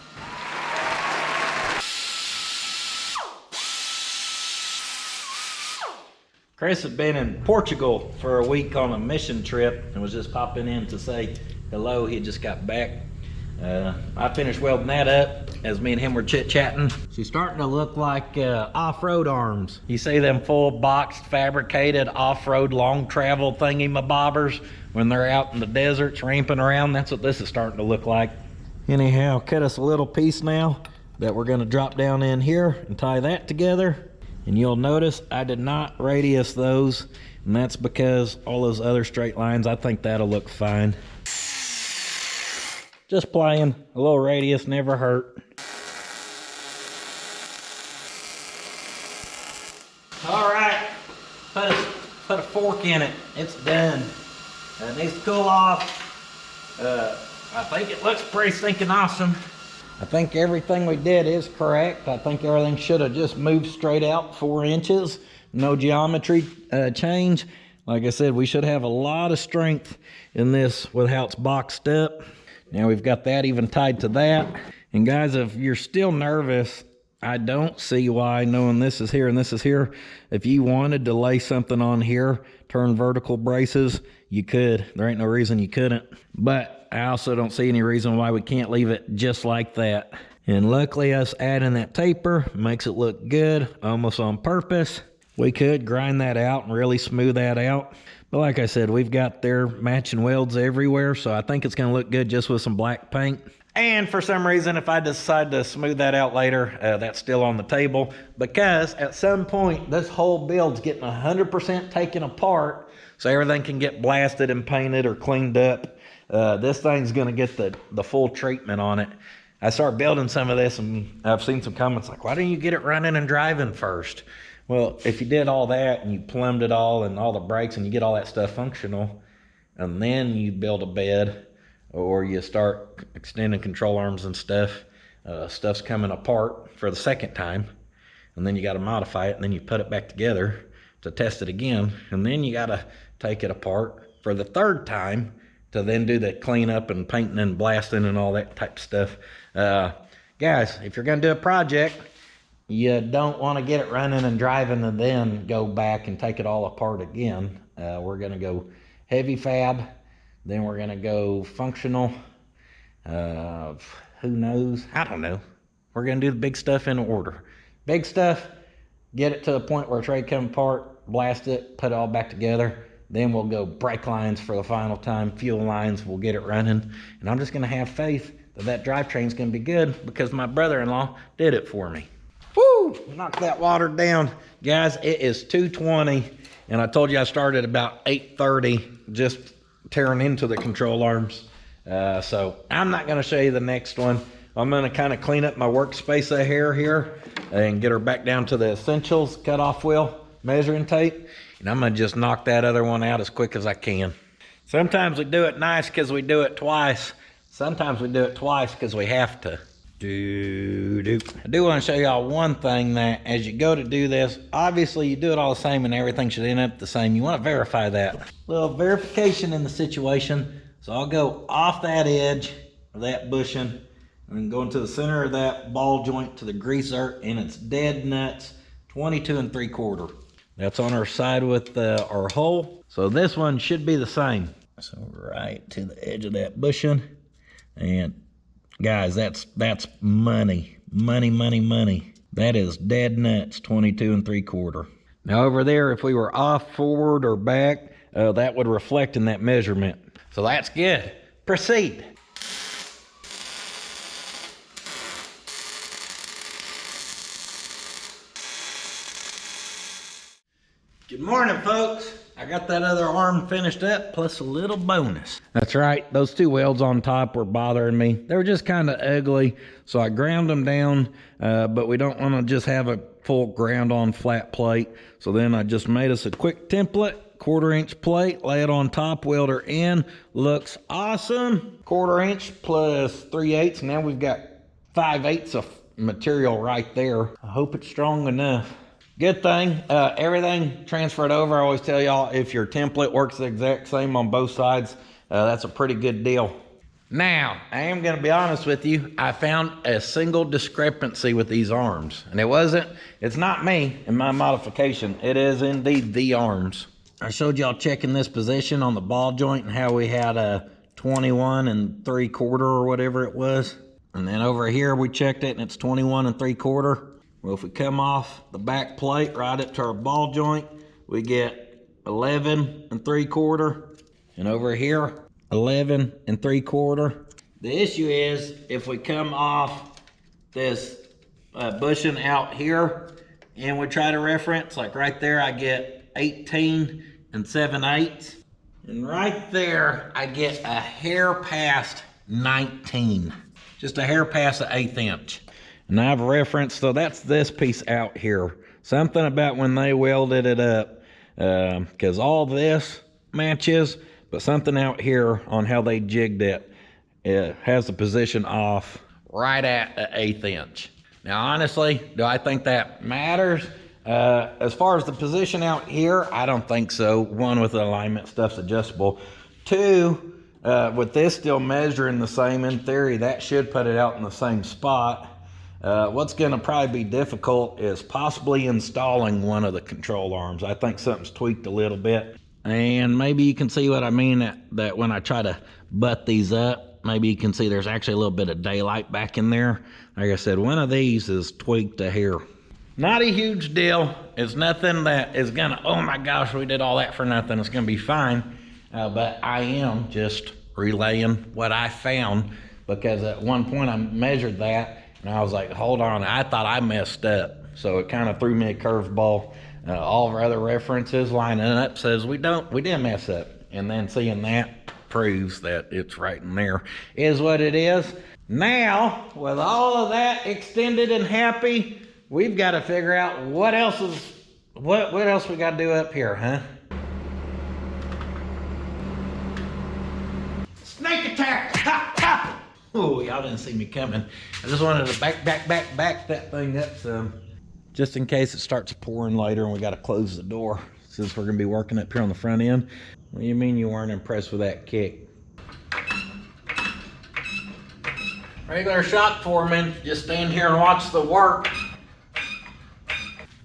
Chris had been in Portugal for a week on a mission trip and was just popping in to say hello. He just got back. I finished welding that up as me and him were chit-chatting. She's starting to look like off-road arms. You see them full boxed, fabricated off-road long travel thingy-mabobbers when they're out in the deserts ramping around. That's what this is starting to look like. Anyhow, cut us a little piece now that we're gonna drop down in here and tie that together. And you'll notice I did not radius those, and that's because all those other straight lines, I think that'll look fine. Just playing, a little radius never hurt. All right, put a fork in it, it's done. It needs to cool off. I think it looks pretty stinking awesome. I think everything we did is correct. I think everything should have just moved straight out 4 inches. No geometry change. Like I said, we should have a lot of strength in this with how it's boxed up. Now we've got that even tied to that. And guys, if you're still nervous, I don't see why, knowing this is here and this is here, if you wanted to lay something on here, turn vertical braces, you could. There ain't no reason you couldn't. But I also don't see any reason why we can't leave it just like that. And luckily us adding that taper makes it look good, almost on purpose. We could grind that out and really smooth that out. But like I said, we've got their matching welds everywhere, so I think it's gonna look good just with some black paint. And for some reason, if I decide to smooth that out later, that's still on the table, because at some point, this whole build's getting 100% taken apart, so everything can get blasted and painted or cleaned up. This thing's gonna get the full treatment on it. I started building some of this, and I've seen some comments like, why didn't you get it running and driving first? Well, if you did all that and you plumbed it all and all the brakes and you get all that stuff functional, and then you build a bed or you start extending control arms and stuff, stuff's coming apart for the second time, and then you got to modify it, and then you put it back together to test it again, and then you got to take it apart for the third time to then do the cleanup and painting and blasting and all that type of stuff. Guys, if you're gonna do a project, you don't want to get it running and driving and then go back and take it all apart again. We're gonna go heavy fab, then we're gonna go functional. Who knows? I don't know. We're gonna do the big stuff in order. Big stuff, get it to a point where it's ready to come apart, blast it, put it all back together. Then we'll go brake lines for the final time, fuel lines, we'll get it running. And I'm just gonna have faith that drivetrain's gonna be good because my brother-in-law did it for me. Woo! Knock that water down. Guys, it is 2:20, and I told you I started about 8:30, just tearing into the control arms. So I'm not gonna show you the next one. I'm gonna kind of clean up my workspace a hair here and get her back down to the essentials, cut off wheel, measuring tape. And I'm gonna just knock that other one out as quick as I can. Sometimes we do it nice because we do it twice. Sometimes we do it twice because we have to. I do want to show y'all one thing, that as you go to do this, obviously you do it all the same and everything should end up the same. You want to verify that. Little verification in the situation. So I'll go off that edge of that bushing and then go into the center of that ball joint to the greaser, and it's dead nuts 22 3/4. That's on our side with our hole. So this one should be the same. So right to the edge of that bushing. And guys, that's money. Money. That is dead nuts 22 3/4. Now over there, if we were off, forward, or back, that would reflect in that measurement. So that's good. Proceed. Good morning, folks. I got that other arm finished up, plus a little bonus. That's right, those two welds on top were bothering me. They were just kind of ugly, so I ground them down, but we don't want to just have a full ground on flat plate. So then I just made us a quick template, 1/4 inch plate, lay it on top, weld her in. Looks awesome. 1/4 inch plus 3/8. Now we've got 5/8 of material right there. I hope it's strong enough. Good thing, everything transferred over. I always tell y'all, if your template works the exact same on both sides, that's a pretty good deal. Now, I am gonna be honest with you, I found a single discrepancy with these arms. And it's not me in my modification. It is indeed the arms. I showed y'all checking this position on the ball joint and how we had a 21 3/4 or whatever it was. And then over here we checked it and it's 21 3/4. Well, if we come off the back plate right up to our ball joint, we get 11 3/4. And over here, 11 3/4. The issue is if we come off this bushing out here and we try to reference, like right there, I get 18 7/8. And right there, I get a hair past 19. Just a hair past the 1/8 inch. And I've referenced, so that's this piece out here. Something about when they welded it up, because all this matches, but something out here on how they jigged it, it has the position off right at the 1/8 inch. Now, honestly, do I think that matters? As far as the position out here, I don't think so. One, with the alignment stuff's adjustable. Two, with this still measuring the same, in theory, that should put it out in the same spot. What's gonna probably be difficult is possibly installing one of the control arms. I think something's tweaked a little bit. And maybe you can see what I mean that when I try to butt these up, maybe you can see there's actually a little bit of daylight back in there. Like I said, one of these is tweaked to here. Not a huge deal. It's nothing that is gonna, oh my gosh, we did all that for nothing. It's gonna be fine. But I am just relaying what I found, because at one point I measured that and I was like, hold on, I thought I messed up. So it kind of threw me a curveball. All of our other references lining up says we didn't mess up. And then seeing that proves that it's right in there is what it is. Now, with all of that extended and happy, we've got to figure out what else we got to do up here, huh? Snake attack! Ha, ha! Oh, y'all didn't see me coming. I just wanted to back that thing up some, just in case it starts pouring later and we got to close the door, since we're going to be working up here on the front end. What do you mean you weren't impressed with that kick? Regular shop foreman, just stand here and watch the work.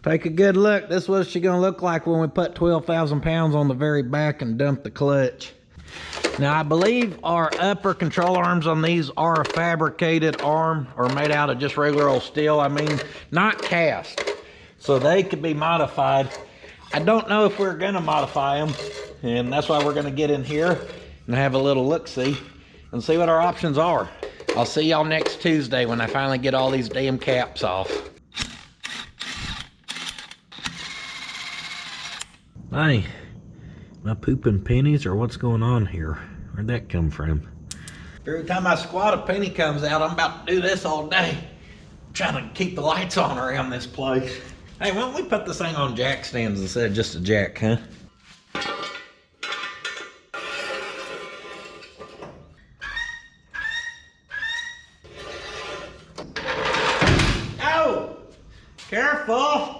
Take a good look. This is what she's going to look like when we put 12,000 pounds on the very back and dump the clutch. Now, I believe our upper control arms on these are a fabricated arm, or made out of just regular old steel. I mean, not cast. So they could be modified. I don't know if we're gonna modify them, and that's why we're gonna get in here and have a little look-see and see what our options are. I'll see y'all next Tuesday when I finally get all these damn caps off. Hey. Am I pooping pennies, or what's going on here? Where'd that come from? Every time I squat, a penny comes out. I'm about to do this all day. I'm trying to keep the lights on around this place. Hey, why don't we put this thing on jack stands instead of just a jack, huh? Oh! Careful!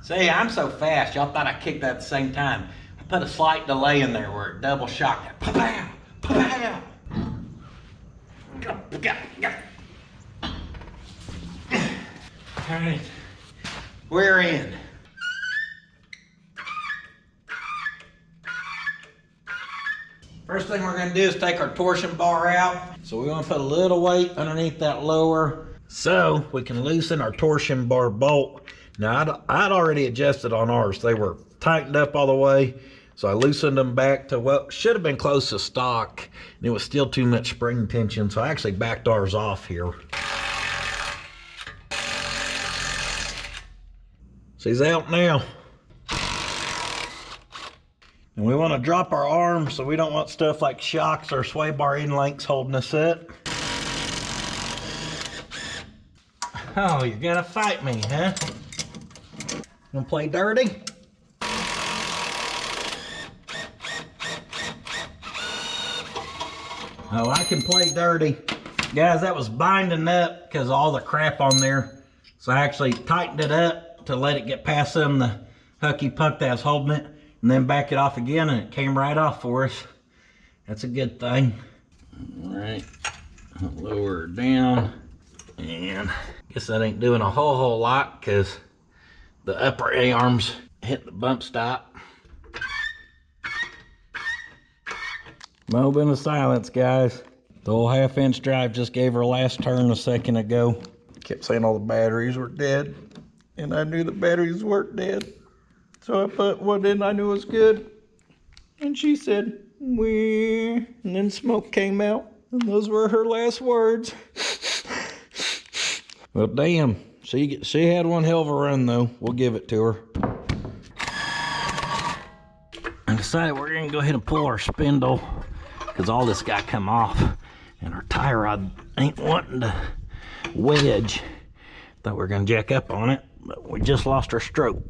See, I'm so fast, y'all thought I kicked that at the same time. I put a slight delay in there where it double shocked. Pa-pow! Pa-pow! All right, we're in. First thing we're gonna do is take our torsion bar out. So we wanna put a little weight underneath that lower so we can loosen our torsion bar bolt. Now, I'd already adjusted on ours. They were tightened up all the way. So I loosened them back to what should have been close to stock, and it was still too much spring tension, so I actually backed ours off here. So he's out now. And we want to drop our arms, so we don't want stuff like shocks or sway bar end links holding us up. Oh, you're gonna fight me, huh? Gonna play dirty? Oh, I can play dirty. Guys, that was binding up because of all the crap on there. So I actually tightened it up to let it get past some of the hucky puck that was holding it, and then back it off again, and it came right off for us. That's a good thing. All right, lower her down. And guess that ain't doing a whole lot because the upper A-arms hit the bump stop. Moment of silence, guys. The old half-inch drive just gave her last turn a second ago. Kept saying all the batteries were dead, and I knew the batteries weren't dead. So I put one in I knew was good, and she said, "Wee," and then smoke came out, and those were her last words. Well, damn, she had one hell of a run, though. We'll give it to her. I decided we're gonna go ahead and pull our spindle, because all this got come off, and our tie rod ain't wanting to wedge. Thought we were gonna jack up on it, but we just lost our stroke.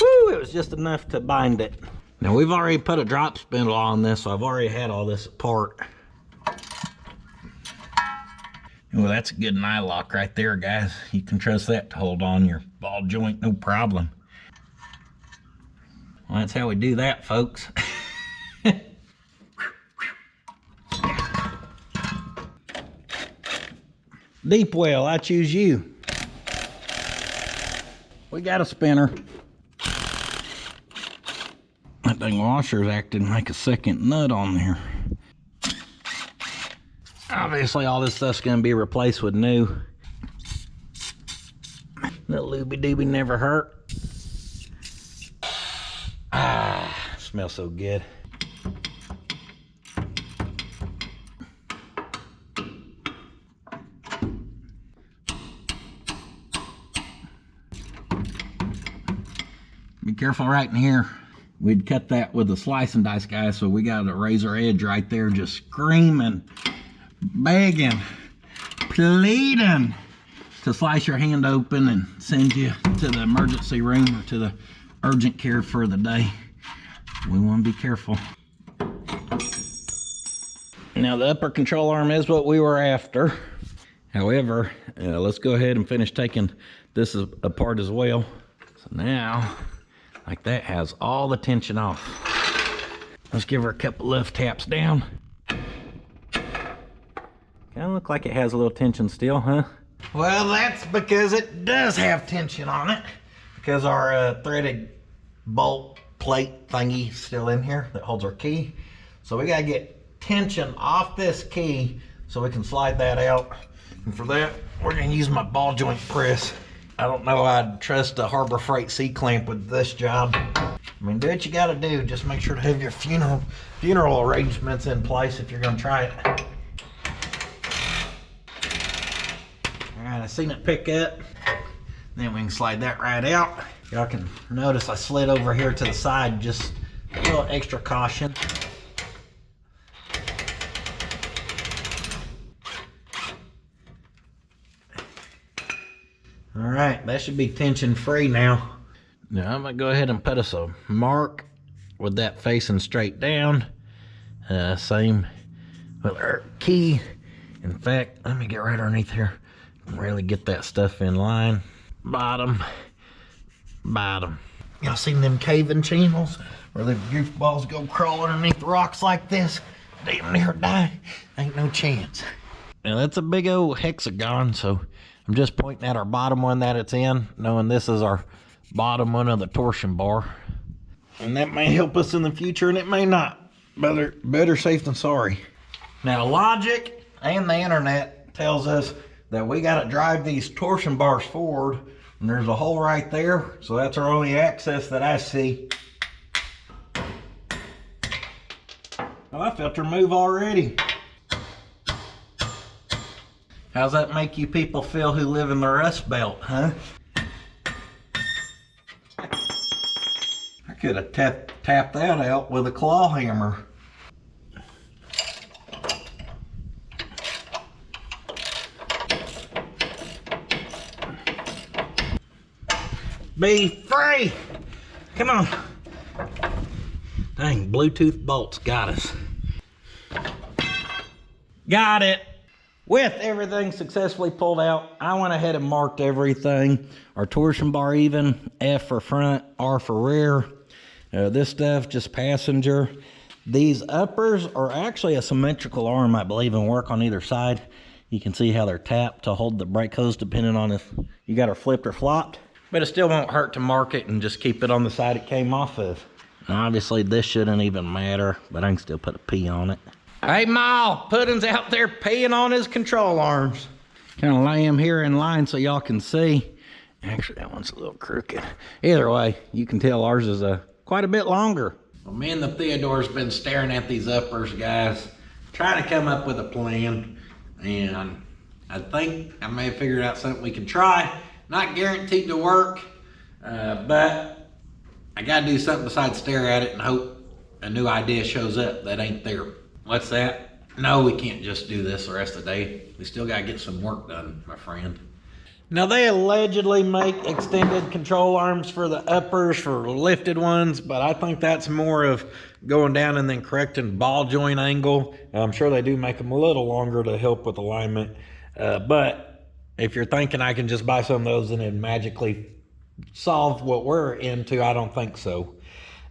Woo, it was just enough to bind it. Now we've already put a drop spindle on this, so I've already had all this apart. Well, that's a good eye lock right there, guys. You can trust that to hold on your ball joint, no problem. Well, that's how we do that, folks. Deep well, I choose you. We got a spinner. That dang washer's acting like a second nut on there. Obviously, all this stuff's gonna be replaced with new. Little looby dooby never hurt. Ah, smells so good. Be careful right in here. We'd cut that with a slice and dice, guys, so we got a razor edge right there just screaming, begging, pleading to slice your hand open and send you to the emergency room or to the urgent care for the day. We want to be careful. Now the upper control arm is what we were after. However, let's go ahead and finish taking this apart as well. So now, like that has all the tension off. Let's give her a couple left taps down. Kind of look like it has a little tension still, huh? Well, that's because it does have tension on it, because our threaded bolt plate thingy still in here that holds our key. So we gotta get tension off this key so we can slide that out. And for that, we're gonna use my ball joint press. I don't know I'd trust a Harbor Freight C-clamp with this job. I mean, do what you gotta do. Just make sure to have your funeral arrangements in place if you're gonna try it. All right, I seen it pick up. Then we can slide that right out. Y'all can notice I slid over here to the side, just a little extra caution. All right, that should be tension free now. Now I'm gonna go ahead and put us a mark with that facing straight down. Same with our key. In fact, let me get right underneath here and really get that stuff in line. Bottom, bottom. Y'all seen them caving channels where the goofballs go crawling underneath rocks like this? Damn near die. Ain't no chance. Now that's a big old hexagon, so I'm just pointing at our bottom one that it's in, knowing this is our bottom one of the torsion bar. And that may help us in the future, and it may not. Better safe than sorry. Now logic and the internet tells us that we gotta drive these torsion bars forward And there's a hole right there, so that's our only access that I see. Well, I felt her move already. How's that make you people feel who live in the Rust Belt, huh? I could have tapped that out with a claw hammer. Be free! Come on. Dang, Bluetooth bolts got us. Got it. With everything successfully pulled out, I went ahead and marked everything. Our torsion bar even, F for front, R for rear. This stuff, just passenger. These uppers are actually a symmetrical arm, I believe, and work on either side. You can see how they're tapped to hold the brake hose depending on if you got her flipped or flopped. But it still won't hurt to mark it and just keep it on the side it came off of. Now, obviously, this shouldn't even matter, but I can still put a P on it. Hey, Ma, Puddin's out there peeing on his control arms. Kind of lay him here in line so y'all can see. Actually, that one's a little crooked. Either way, you can tell ours is quite a bit longer. Well, me and the Theodore's been staring at these uppers, guys, trying to come up with a plan. And I think I may have figured out something we can try. Not guaranteed to work, but I gotta do something besides stare at it and hope a new idea shows up that ain't there. What's that? No, we can't just do this the rest of the day. We still gotta get some work done, my friend. Now, they allegedly make extended control arms for the uppers, for lifted ones, but I think that's more of going down and then correcting ball joint angle. I'm sure they do make them a little longer to help with alignment, but if you're thinking I can just buy some of those and it magically solve what we're into, I don't think so.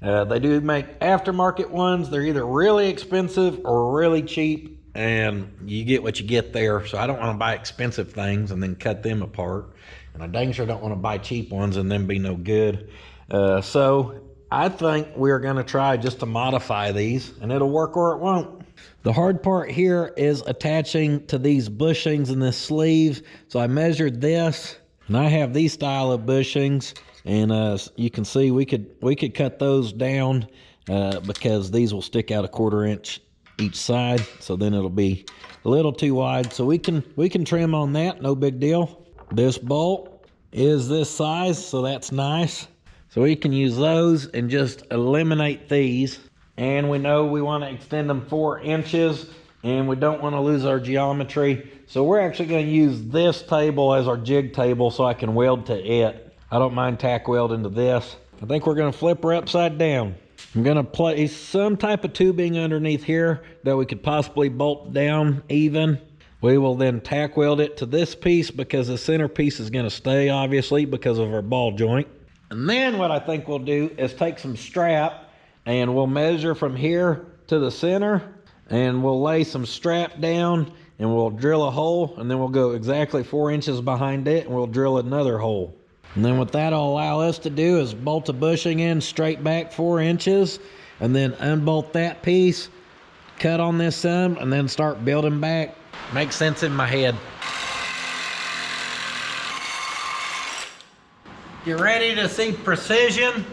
They do make aftermarket ones. They're either really expensive or really cheap, and you get what you get there. So I don't want to buy expensive things and then cut them apart. And I dang sure don't want to buy cheap ones and then be no good. So I think we're going to try just to modify these, and it'll work or it won't. The hard part here is attaching to these bushings in this sleeve. So I measured this, and I have these style of bushings. And you can see we could cut those down because these will stick out 1/4 inch each side. So then it'll be a little too wide. So we can trim on that, no big deal. This bolt is this size, so that's nice. So we can use those and just eliminate these. And we know we want to extend them 4 inches, and we don't want to lose our geometry. So we're actually going to use this table as our jig table so I can weld to it. I don't mind tack welding to this. I think we're going to flip her upside down. I'm going to place some type of tubing underneath here that we could possibly bolt down even. We will then tack weld it to this piece because the center piece is going to stay, obviously, because of our ball joint. And then what I think we'll do is take some strap and we'll measure from here to the center, and we'll lay some strap down and we'll drill a hole, and then we'll go exactly 4 inches behind it and we'll drill another hole. And then what that'll allow us to do is bolt a bushing in straight back 4 inches, and then unbolt that piece, cut on this some, and then start building back. Makes sense in my head. You ready to see precision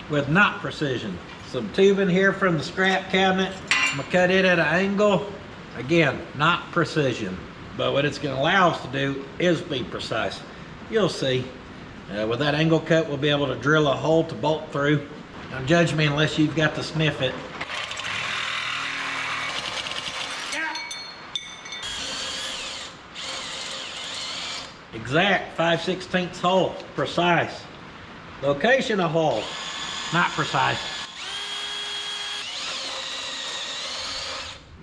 with not precision? Some tubing here from the scrap cabinet. I'm gonna cut it at an angle. Again, not precision, but what it's gonna allow us to do is be precise. You'll see. With that angle cut, we'll be able to drill a hole to bolt through. Don't judge me unless you've got to sniff it. Exact 5/16 hole, precise. Location of hole, not precise.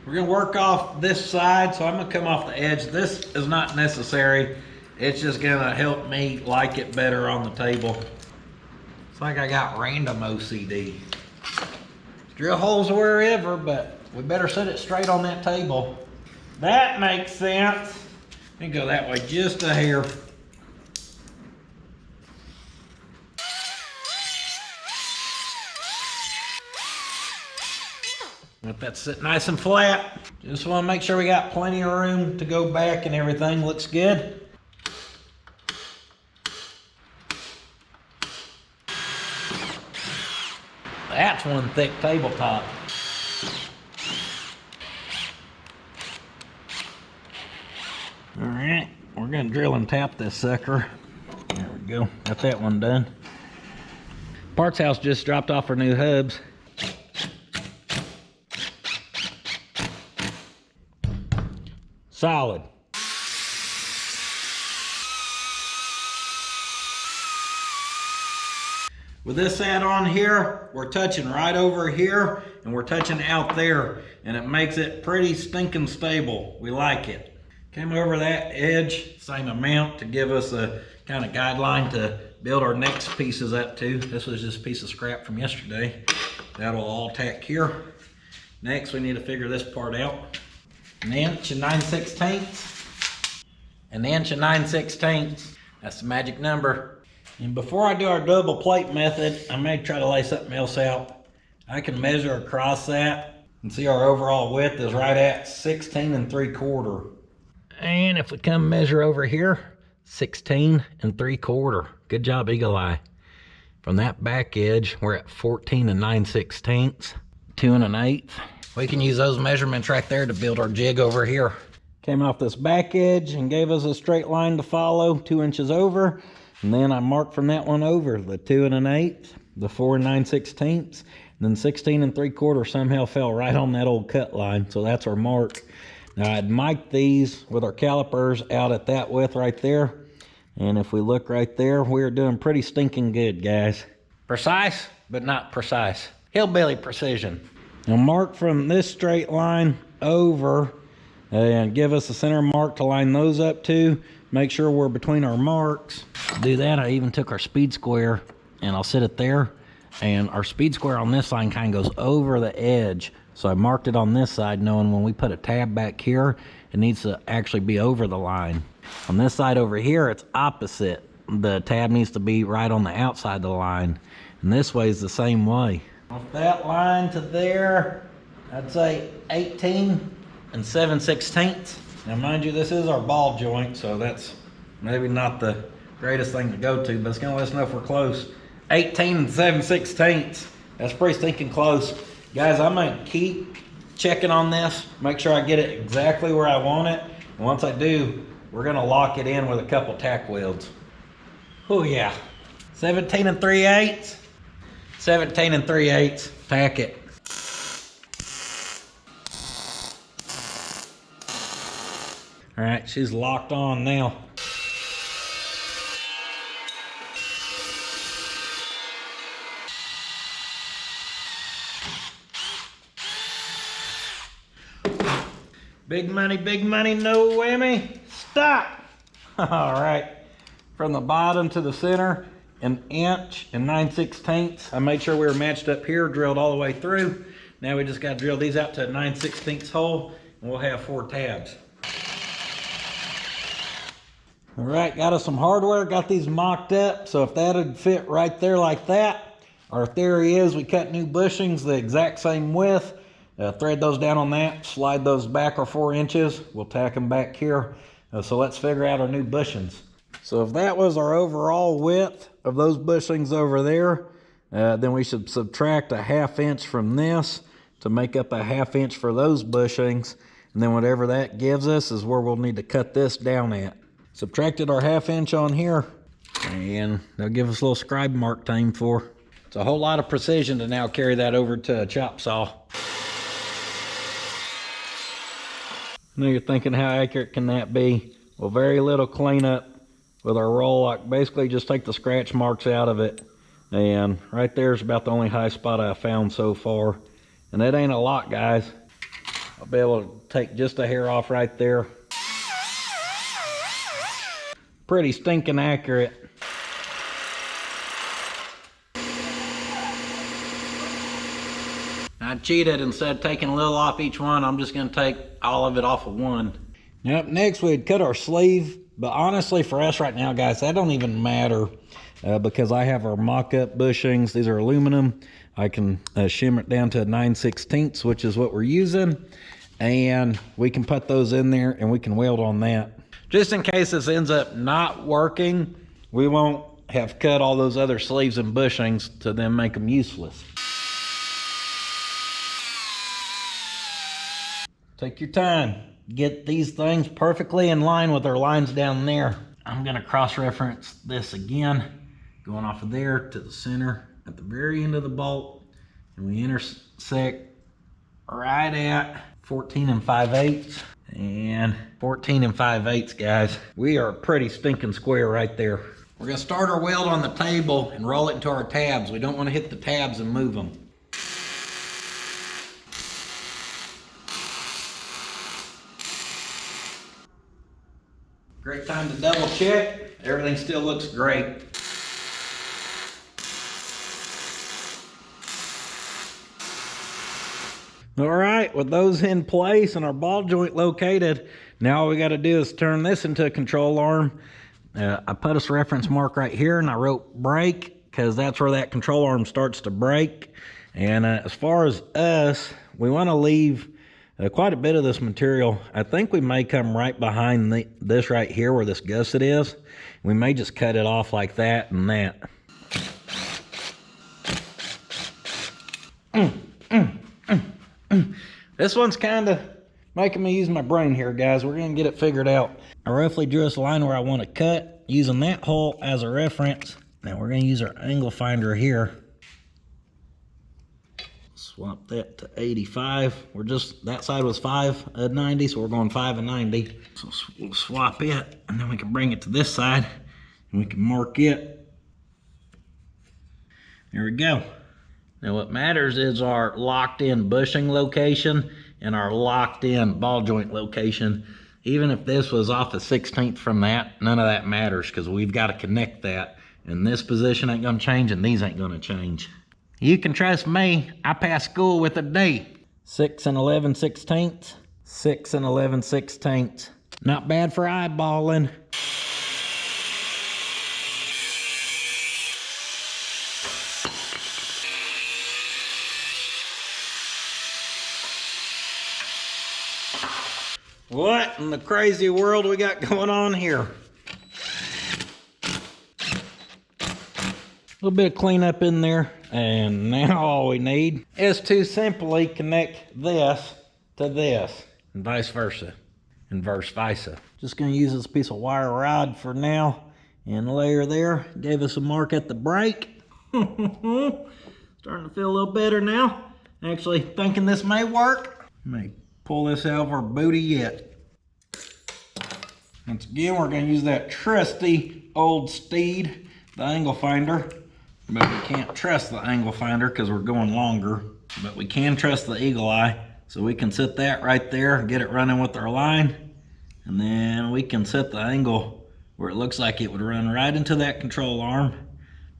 We're gonna work off this side, so I'm gonna come off the edge. This is not necessary. It's just gonna help me like it better on the table. It's like I got random OCD. Drill holes wherever, but we better set it straight on that table. That makes sense. Let me go that way just a hair. Let that sit nice and flat. Just wanna make sure we got plenty of room to go back and everything looks good. that's one thick tabletop. All right, we're gonna drill and tap this sucker. There we go, got that one done. Parts house just dropped off our new hubs. Solid. With this add-on here, we're touching right over here and we're touching out there, and it makes it pretty stinking stable. We like it. Came over that edge, same amount to give us a kind of guideline to build our next pieces up to. This was just a piece of scrap from yesterday. That'll all tack here. Next, we need to figure this part out. 1 inch and 9/16. 1 inch and 9/16. That's the magic number. And before I do our double plate method, I may try to lay something else out. I can measure across that and see our overall width is right at 16 3/4. And if we come measure over here, 16 3/4. Good job, Eagle Eye. From that back edge, we're at 14 9/16, 2 1/8. We can use those measurements right there to build our jig over here. Came off this back edge and gave us a straight line to follow, 2 inches over. And then I marked from that one over the 2 1/8, the 4 9/16, and then 16 3/4 somehow fell right on that old cut line. So that's our mark. Now I'd mic'd these with our calipers out at that width right there. And if we look right there, we're doing pretty stinking good, guys. Precise, but not precise. Hillbilly precision. Now mark from this straight line over and give us a center mark to line those up to. Make sure we're between our marks. To do that, I even took our speed square and I'll sit it there. And our speed square on this line kind of goes over the edge. So I marked it on this side, knowing when we put a tab back here, it needs to actually be over the line. On this side over here, it's opposite. The tab needs to be right on the outside of the line. And this way is the same way. Off that line to there, I'd say 18 7/16. Now mind you, this is our ball joint, so that's maybe not the greatest thing to go to, but it's gonna let us know if we're close. 18 7/16. That's pretty stinking close. Guys, I'm gonna keep checking on this, make sure I get it exactly where I want it. And once I do, we're gonna lock it in with a couple tack welds. Oh yeah, 17 3/8. 17 3/8, tack it. All right, she's locked on now. Big money, no whammy. Stop. All right, from the bottom to the center, 1 inch and 9/16. I made sure we were matched up here, drilled all the way through. Now we just got to drill these out to a 9/16 hole, and we'll have 4 tabs. All right, got us some hardware, got these mocked up. So if that'd fit right there like that, our theory is we cut new bushings the exact same width, thread those down on that, slide those back or 4 inches. We'll tack them back here. So let's figure out our new bushings. So if that was our overall width of those bushings over there, then we should subtract a 1/2 inch from this to make up a 1/2 inch for those bushings. And then whatever that gives us is where we'll need to cut this down at. Subtracted our 1/2 inch on here, and they'll give us a little scribe mark to aim for. It's a whole lot of precision to now carry that over to a chop saw. I know you're thinking, how accurate can that be? Well, very little cleanup with our roll lock. Basically just take the scratch marks out of it, and right there is about the only high spot I've found so far. And that ain't a lot, guys. I'll be able to take just a hair off right there. Pretty stinking accurate. I cheated. Instead of taking a little off each one, I'm just gonna take all of it off of one. Yep, next we'd cut our sleeve, but honestly for us right now, guys, that don't even matter because I have our mock-up bushings. These are aluminum. I can shimmer it down to a 9/16, which is what we're using, and we can put those in there and we can weld on that. Just in case this ends up not working, we won't have cut all those other sleeves and bushings to then make them useless. Take your time. Get these things perfectly in line with our lines down there. I'm gonna cross-reference this again, going off of there to the center at the very end of the bolt, and we intersect right at 14 5/8 and 14 5/8, guys. We are pretty stinking square right there. We're gonna start our weld on the table and roll it into our tabs. We don't want to hit the tabs and move them. Great time to double check. Everything still looks great. All right, with those in place and our ball joint located, now all we got to do is turn this into a control arm. I put a reference mark right here and I wrote break because that's where that control arm starts to break. And as far as us, we want to leave quite a bit of this material. I think we may come right behind this right here where this gusset is. We may just cut it off like that and that. This one's kind of making me use my brain here, guys. We're going to get it figured out. I roughly drew us a line where I want to cut using that hole as a reference. Now we're going to use our angle finder here. Swap that to 85. We're just, that side was 5/90, so we're going 5/90. So we'll swap it, and then we can bring it to this side, and we can mark it. There we go. Now what matters is our locked in bushing location and our locked in ball joint location. Even if this was off a 1/16 from that, none of that matters because we've got to connect that. And this position ain't gonna change and these ain't gonna change. You can trust me, I passed school with a D. 6 11/16, 6 11/16. Not bad for eyeballing. What in the crazy world we got going on here? A little bit of cleanup in there, and now all we need is to simply connect this to this, and vice versa, and vice versa. Just gonna use this piece of wire rod for now, and layer there. Gave us a mark at the break. Starting to feel a little better now. Actually thinking this may work. May pull this out of our booty yet. Once again, we're going to use that trusty old steed, the angle finder. But we can't trust the angle finder because we're going longer. But we can trust the eagle eye. So we can set that right there, get it running with our line. And then we can set the angle where it looks like it would run right into that control arm.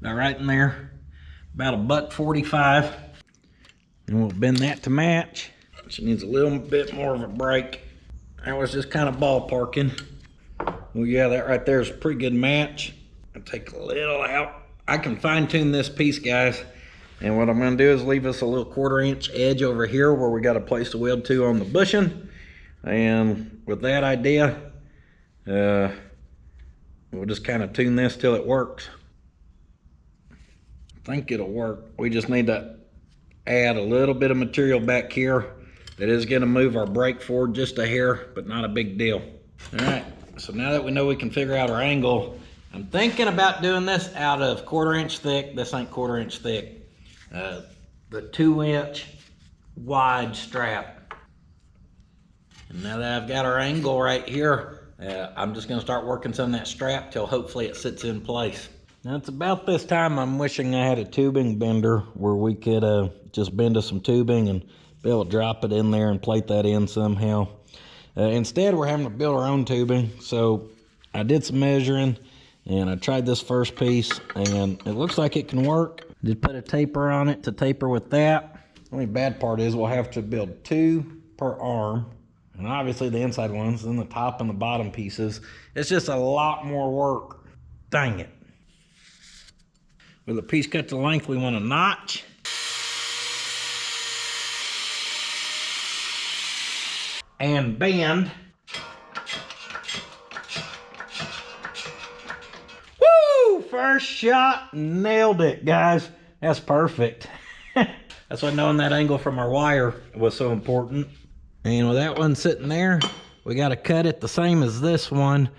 About right in there. About $1.45. And we'll bend that to match. She needs a little bit more of a break. I was just kind of ballparking. Well, yeah, that right there is a pretty good match. I'll take a little out. I can fine tune this piece, guys. And what I'm gonna do is leave us a little 1/4 inch edge over here where we got a place to weld to on the bushing. And with that idea, we'll just kind of tune this till it works. I think it'll work. We just need to add a little bit of material back here that is going to move our brake forward just a hair, but not a big deal. All right, so now that we know we can figure out our angle, I'm thinking about doing this out of 1/4 inch thick. This ain't 1/4 inch thick. The 2 inch wide strap. And now that I've got our angle right here, I'm just going to start working some of that strap till hopefully it sits in place. Now it's about this time I'm wishing I had a tubing bender where we could just bend us some tubing and be able to drop it in there and plate that in somehow. Instead, we're having to build our own tubing. So I did some measuring and I tried this first piece and it looks like it can work. Just put a taper on it to taper with that. The only bad part is we'll have to build 2 per arm. And obviously the inside ones, then the top and the bottom pieces. It's just a lot more work. Dang it. With a piece cut to length, we want a notch. And bend. Woo! First shot, nailed it, guys. That's perfect. That's why knowing that angle from our wire was so important. And with that one sitting there, we got to cut it the same as this one,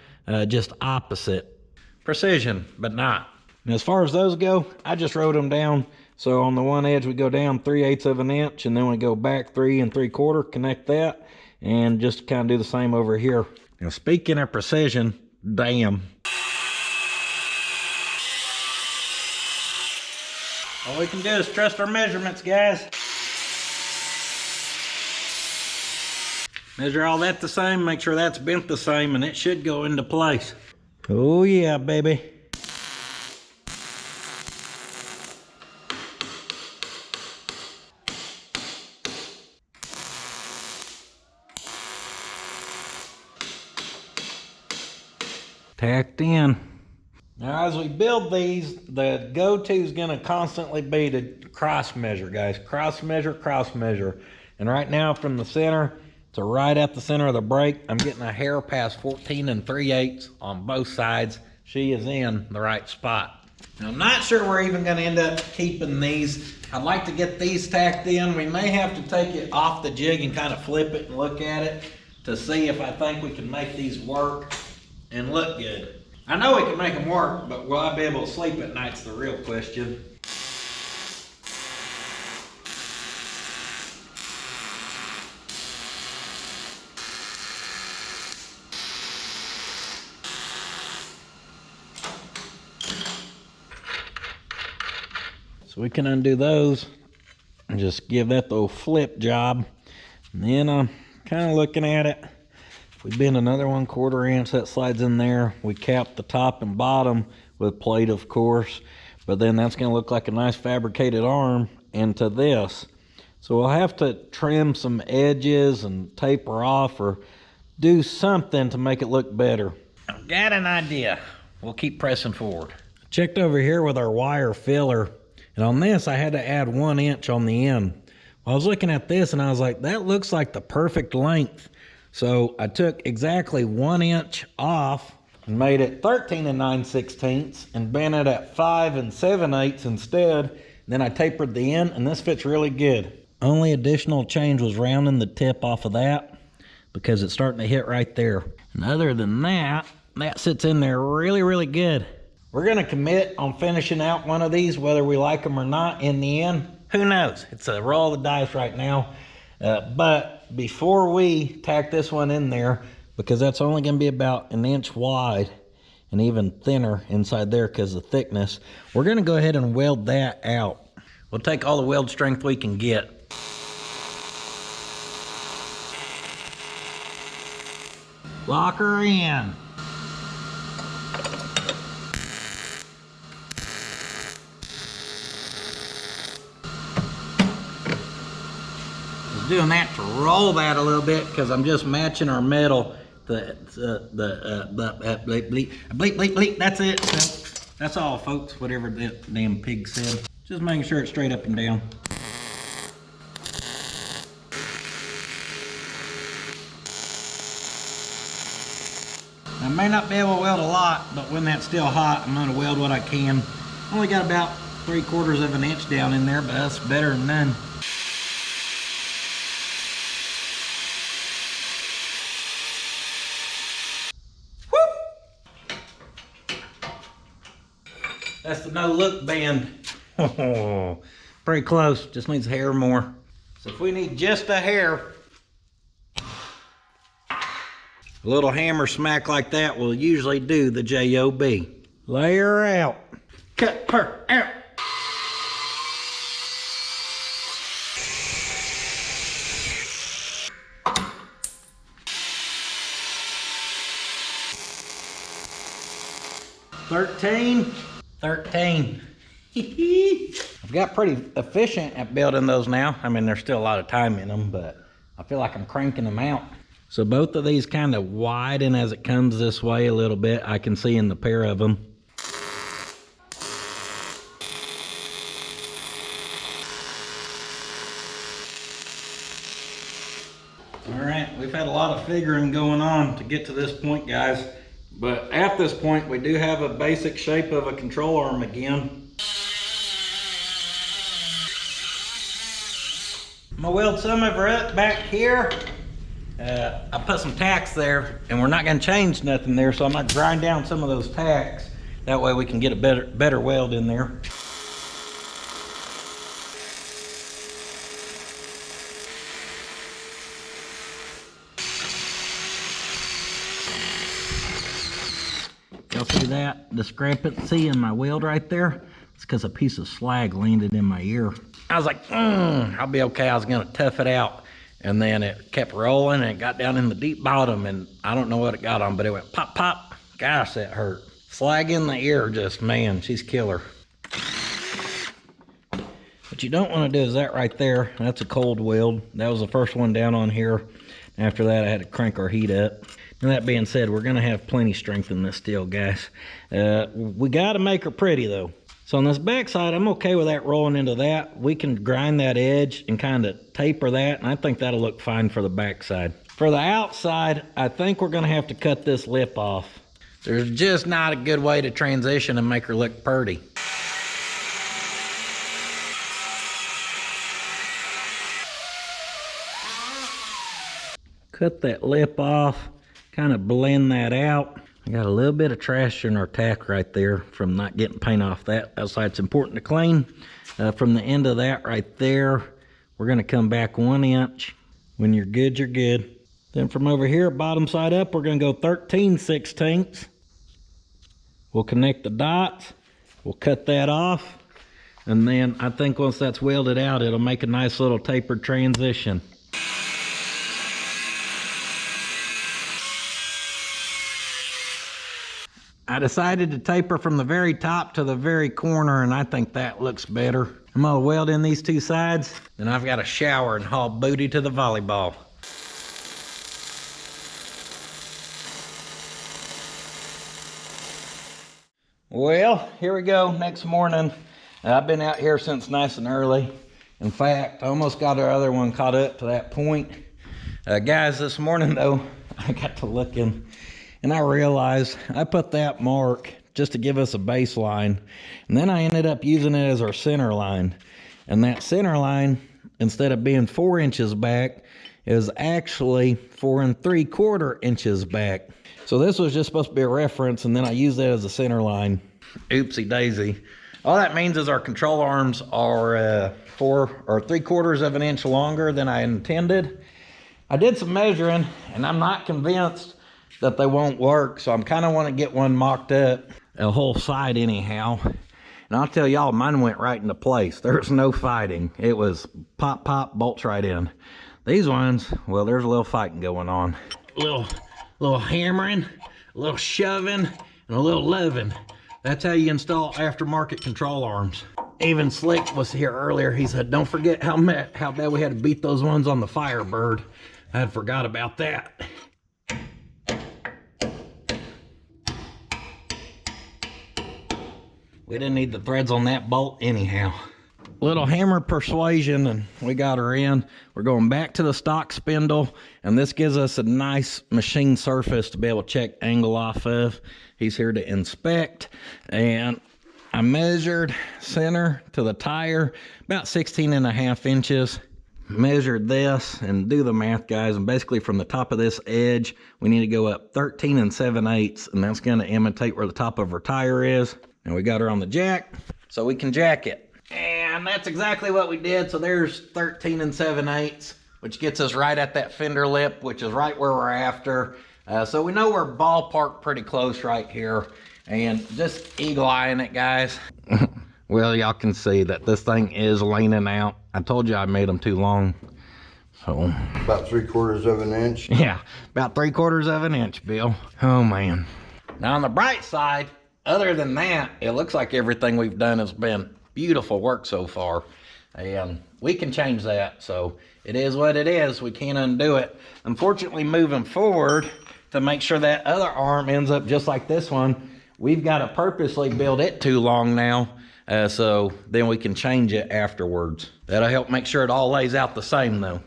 just opposite. Precision, but not. And as far as those go, I just wrote them down. So on the one edge, we go down 3/8 of an inch, and then we go back 3 3/4, connect that, and just kind of do the same over here. Now, speaking of precision, damn. All we can do is trust our measurements, guys. Measure all that the same, make sure that's bent the same, and it should go into place. Oh yeah, baby. Tacked in. Now as we build these, the go-to is gonna constantly be to cross measure, guys. Cross measure, cross measure. And right now from the center to right at the center of the brake, I'm getting a hair past 14 3/8 on both sides. She is in the right spot. Now, I'm not sure we're even gonna end up keeping these. I'd like to get these tacked in. We may have to take it off the jig and kind of flip it and look at it to see if I think we can make these work and look good. I know we can make them work, but will I be able to sleep at night's the real question. So we can undo those and just give that the old flip job. And then I'm kind of looking at it. If we bend another 1/4 inch, that slides in there. We cap the top and bottom with plate, of course, but then that's gonna look like a nice fabricated arm into this. So we'll have to trim some edges and taper off or do something to make it look better. I've got an idea. We'll keep pressing forward. Checked over here with our wire filler, and on this I had to add 1 inch on the end. I was looking at this and I was like, that looks like the perfect length. So I took exactly 1 inch off and made it 13 9/16 and bent it at 5 7/8 instead. Then I tapered the end, and this fits really good. Only additional change was rounding the tip off of that because it's starting to hit right there. And other than that, that sits in there really, really good. We're gonna commit on finishing out one of these, whether we like them or not in the end. Who knows? It's a roll of the dice right now. But before we tack this one in there, because that's only going to be about 1 inch wide and even thinner inside there because of the thickness, we're going to go ahead and weld that out. We'll take all the weld strength we can get. Lock her in. Doing that to roll that a little bit because I'm just matching our metal. Bleep, that's it. So that's all, folks. Whatever that damn pig said. Just making sure it's straight up and down. I may not be able to weld a lot, but when that's still hot, I'm going to weld what I can. Only got about 3/4 of an inch down in there, but that's better than none. That's the no look bend. Oh, pretty close, just needs a hair more. So if we need just a hair, a little hammer smack like that will usually do the job. Lay her out. Cut her out. $13. I've got pretty efficient at building those now. I mean, there's still a lot of time in them, but I feel like I'm cranking them out. So both of these kind of widen as it comes this way a little bit. I can see in the pair of them. All right, we've had a lot of figuring going on to get to this point, guys. But at this point, we do have a basic shape of a control arm again. I'm gonna weld some of her up back here. I put some tacks there, and we're not gonna change nothing there, so I'm gonna grind down some of those tacks. That way we can get a better weld in there. Y'all see that discrepancy in my weld right there? It's because a piece of slag landed in my ear. I was like, I'll be okay. I was gonna tough it out. And then it kept rolling and it got down in the deep bottom, and I don't know what it got on, but it went pop, pop. Gosh, that hurt. Slag in the ear, just, man, she's killer. What you don't want to do is that right there. That's a cold weld. That was the first one down on here. After that, I had to crank our heat up. And that being said, we're gonna have plenty strength in this steel, guys. We gotta make her pretty though. So on this back side, I'm okay with that rolling into that. We can grind that edge and kind of taper that, and I think that'll look fine for the back side. For the outside, I think we're gonna have to cut this lip off. There's just not a good way to transition and make her look pretty. Cut that lip off. Kind of blend that out. I got a little bit of trash in our tack right there from not getting paint off that. That's why it's important to clean. From the end of that right there, we're gonna come back 1 inch. When you're good, you're good. Then from over here, bottom side up, we're gonna go 13/16. We'll connect the dots. We'll cut that off. And then I think once that's welded out, it'll make a nice little tapered transition. I decided to taper from the very top to the very corner, and I think that looks better. I'm gonna weld in these two sides, then I've got to shower and haul booty to the volleyball. Well, here we go, next morning. I've been out here since nice and early. In fact, I almost got our other one caught up to that point. Guys, this morning though, I got to looking, and I realized I put that mark just to give us a baseline. And then I ended up using it as our center line. And that center line, instead of being 4 inches back, is actually 4 3/4 inches back. So this was just supposed to be a reference, and then I used that as a center line. Oopsie daisy. All that means is our control arms are 4 3/4 of an inch longer than I intended. I did some measuring, and I'm not convinced that they won't work, so I'm kind of want to get one mocked up, a whole side anyhow. And I'll tell y'all, mine went right into place. There's no fighting. It was pop, pop, bolts right in. These ones, well, there's a little fighting going on. A little hammering, a little shoving, and a little loving. That's how you install aftermarket control arms. Even Slick was here earlier. He said, don't forget how bad we had to beat those ones on the Firebird. I had forgot about that. We didn't need the threads on that bolt anyhow. Little hammer persuasion, and we got her in. We're going back to the stock spindle, and this gives us a nice machine surface to be able to check angle off of. He's here to inspect, and I measured center to the tire about 16.5 inches. Measured this, and do the math, guys, and basically from the top of this edge we need to go up 13 7/8, and that's going to imitate where the top of her tire is. And we got her on the jack, so we can jack it. And that's exactly what we did. So there's 13 7/8, which gets us right at that fender lip, which is right where we're after. So we know we're ballpark pretty close right here. And just eagle-eyeing it, guys. Well, y'all can see that this thing is leaning out. I told you I made them too long. So about 3/4 of an inch. Yeah, about 3/4 of an inch, Bill. Oh man. Now on the bright side, other than that, it looks like everything we've done has been beautiful work so far. And we can change that. So it is what it is. We can't undo it. Unfortunately, moving forward, to make sure that other arm ends up just like this one, we've got to purposely build it too long now. So then we can change it afterwards. That'll help make sure it all lays out the same though.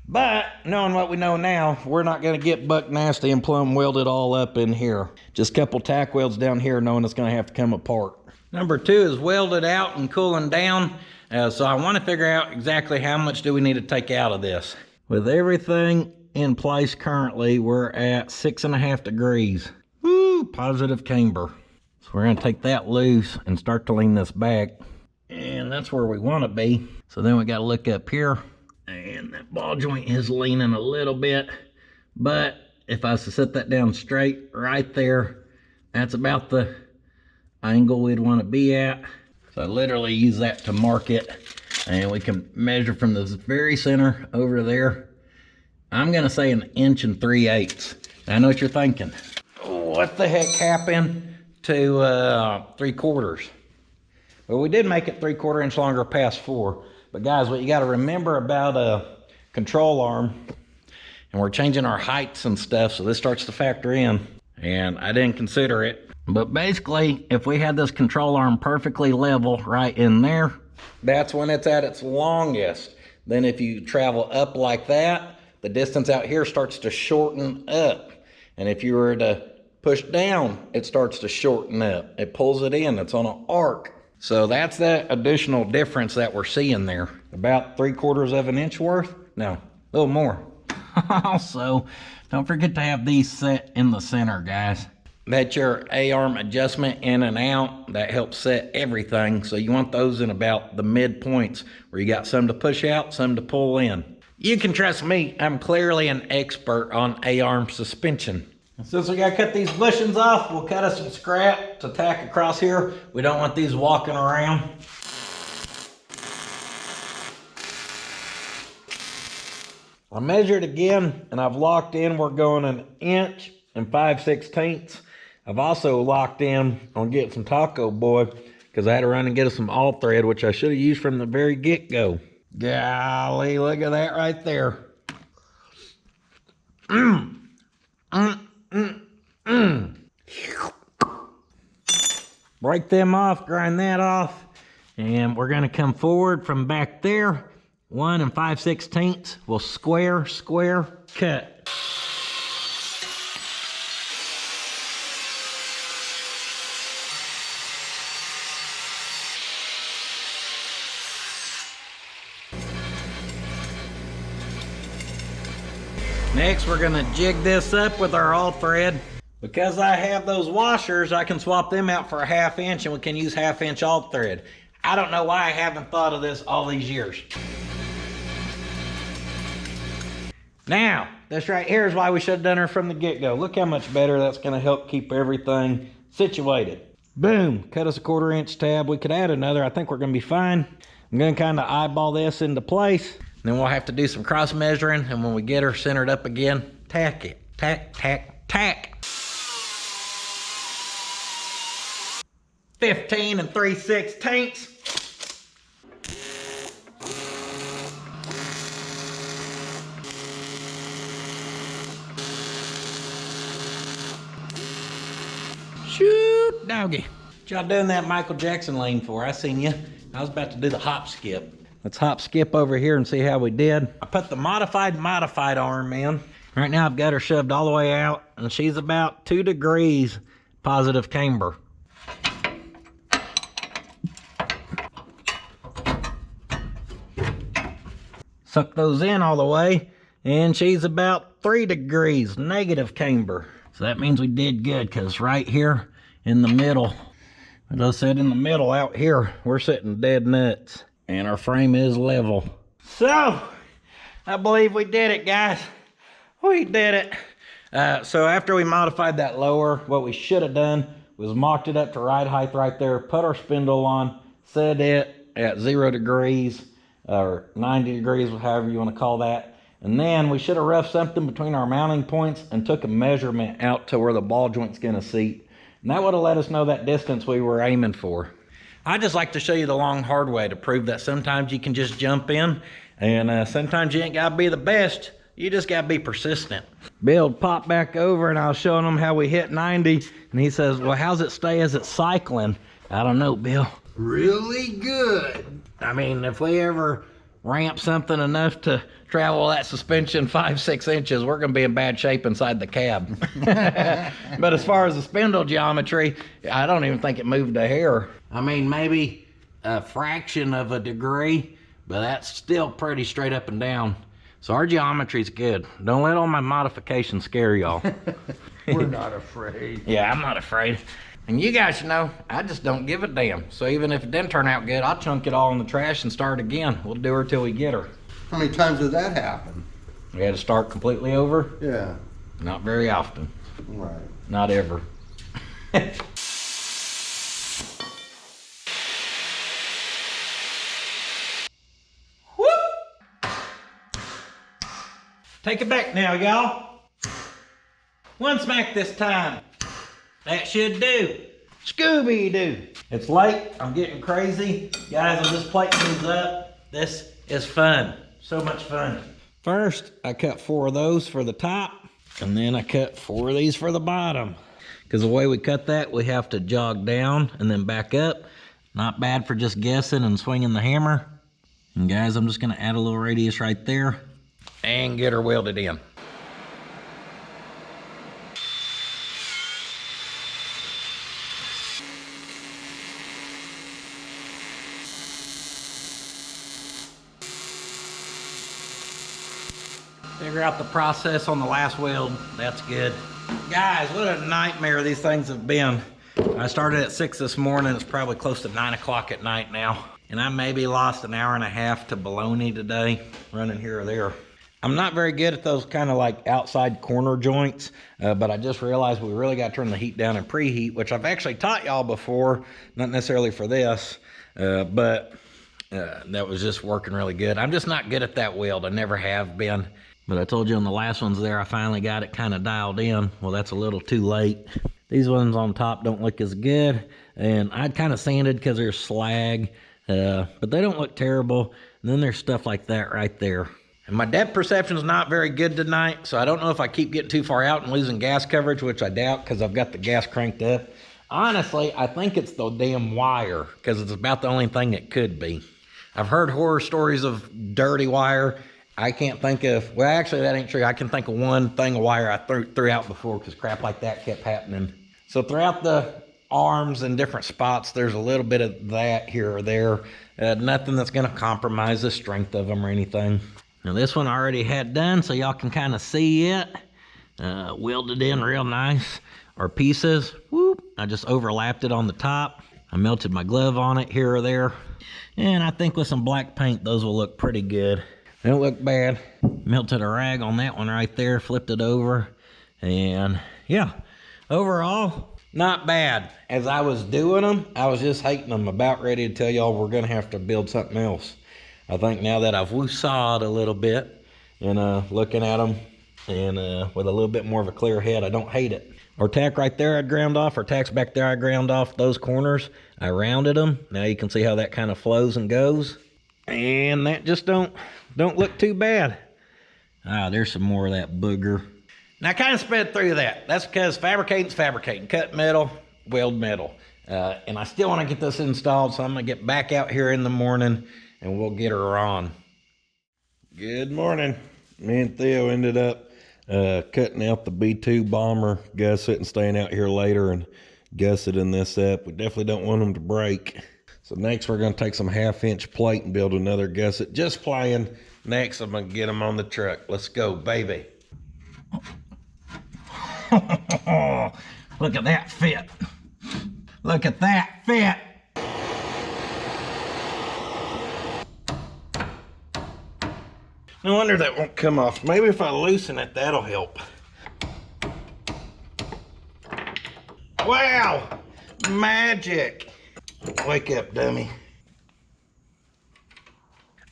But knowing what we know now, we're not gonna get buck nasty and plumb weld it all up in here. Just a couple tack welds down here, knowing it's gonna have to come apart. Number 2 is welded out and cooling down. So I wanna figure out exactly how much do we need to take out of this. With everything in place currently. We're at 6.5 degrees. Woo, positive camber. So we're gonna take that loose and start to lean this back. And that's where we wanna be. So then we gotta look up here, and that ball joint is leaning a little bit. But if I was to set that down straight right there, that's about the angle we'd wanna be at. So I literally use that to mark it, and we can measure from the very center over there. I'm gonna say 1 3/8. I know what you're thinking. What the heck happened to 3/4? Well, we did make it 3/4 inch longer past 4. But guys, what you gotta remember about a control arm, and we're changing our heights and stuff, so this starts to factor in, and I didn't consider it. But basically, if we had this control arm perfectly level right in there, that's when it's at its longest. Then if you travel up like that, the distance out here starts to shorten up. And if you were to push down, it starts to shorten up. It pulls it in, it's on an arc. So that's that additional difference that we're seeing there. About 3/4 inch worth? No, a little more. Also, don't forget to have these set in the center, guys. That's your A-arm adjustment in and out. That helps set everything. So you want those in about the midpoints where you got some to push out, some to pull in. You can trust me, I'm clearly an expert on A-arm suspension. Since we gotta cut these bushings off, we'll cut us some scrap to tack across here. We don't want these walking around. I measured again, and I've locked in. We're going 1 5/16 inches. I've also locked in on getting some Taco Boy because I had to run and get us some all thread, which I should have used from the very get-go. Golly, look at that right there. Break them off, grind that off, and we're gonna come forward from back there. 1 5/16. We'll square, cut. Next, we're gonna jig this up with our all thread. Because I have those washers, I can swap them out for a 1/2 inch, and we can use 1/2 inch all thread. I don't know why I haven't thought of this all these years. Now, this right here is why we should have done her from the get-go. Look how much better that's gonna help keep everything situated. Boom, cut us a 1/4 inch tab. We could add another, I think we're gonna be fine. I'm gonna kind of eyeball this into place. Then we'll have to do some cross measuring, and when we get her centered up again, tack it. Tack, tack, tack. 15 3/16. Shoot, doggy. What y'all doing that Michael Jackson lane for? I seen you. I was about to do the hop skip. Let's hop skip over here and see how we did. I put the modified arm in. Right now I've got her shoved all the way out, and she's about 2 degrees positive camber. Suck those in all the way, and she's about 3 degrees negative camber. So that means we did good, because right here in the middle, as I said, in the middle out here, we're sitting dead nuts. And our frame is level. So, I believe we did it, guys. We did it. So after we modified that lower, what we should have done was mocked it up to ride height right there, put our spindle on, set it at 0 degrees, or 90 degrees, however you want to call that. And then we should have roughed something between our mounting points and took a measurement out to where the ball joint's gonna seat. And that would have let us know that distance we were aiming for. I just like to show you the long, hard way to prove that sometimes you can just jump in, and sometimes you ain't gotta be the best, you just gotta be persistent. Bill popped back over, and I was showing him how we hit 90, and he says, well, how's it stay as it's cycling? I don't know, Bill. Really good. I mean, if we ever ramp something enough to travel that suspension 5-6 inches, we're gonna be in bad shape inside the cab. But as far as the spindle geometry, I don't even think it moved a hair. I mean, maybe a fraction of a degree, but that's still pretty straight up and down. So our geometry's good. Don't let all my modifications scare y'all. We're not afraid. Yeah, I'm not afraid. And you guys should know, I just don't give a damn. So even if it didn't turn out good, I'll chunk it all in the trash and start again. We'll do her till we get her. How many times did that happen? We had to start completely over? Yeah. Not very often. Right. Not ever. Take it back now, y'all. One smack this time. That should do. Scooby-Doo. It's late, I'm getting crazy. Guys, I'm just plating these up. This is fun, so much fun. First, I cut 4 of those for the top, and then I cut 4 of these for the bottom. Because the way we cut that, we have to jog down and then back up. Not bad for just guessing and swinging the hammer. And guys, I'm just gonna add a little radius right there and get her welded in. Figure out the process on the last weld. That's good. Guys, what a nightmare these things have been. I started at 6 this morning. It's probably close to 9 o'clock at night now. And I maybe lost an hour and a half to baloney today, running here or there. I'm not very good at those kind of like outside corner joints, but I just realized we really got to turn the heat down and preheat, which I've actually taught y'all before, not necessarily for this, but that was just working really good. I'm just not good at that weld. I never have been. But I told you on the last ones there, I finally got it kind of dialed in. Well, that's a little too late. These ones on top don't look as good. And I'd kind of sanded because they're slag, but they don't look terrible. And then there's stuff like that right there. And my depth perception is not very good tonight, so I don't know if I keep getting too far out and losing gas coverage, which I doubt because I've got the gas cranked up. Honestly, I think it's the damn wire because it's about the only thing it could be. I've heard horror stories of dirty wire. I can't think of, well, actually that ain't true. I can think of one thing of wire I threw out before because crap like that kept happening. So throughout the arms and different spots, there's a little bit of that here or there. Nothing that's gonna compromise the strength of them or anything. Now this one I already had done so y'all can kind of see it. Welded in real nice. Our pieces, whoop, I just overlapped it on the top. I melted my glove on it here or there. And I think with some black paint, those will look pretty good. They don't look bad. Melted a rag on that one right there, flipped it over. And yeah, overall, not bad. As I was doing them, I was just hating them, about ready to tell y'all we're gonna have to build something else. I think now that I've woo-sawed a little bit and looking at them and with a little bit more of a clear head, I don't hate it. Our tack right there I ground off, our tacks back there I ground off. Those corners, I rounded them. Now you can see how that kind of flows and goes. And that just don't look too bad. Ah, there's some more of that booger. And I kind of sped through that. That's because fabricating's fabricating. Cut metal, weld metal. And I still want to get this installed, so I'm going to get back out here in the morning and we'll get her on. Good morning. Me and Theo ended up cutting out the B2 bomber, gusset, and staying out here later and gusseting this up. We definitely don't want them to break. So next we're going to take some 1/2-inch plate and build another gusset. Just playing. Next I'm going to get them on the truck. Let's go, baby. Look at that fit. Look at that fit. No wonder that won't come off. Maybe if I loosen it, that'll help. Wow, magic. Wake up, dummy.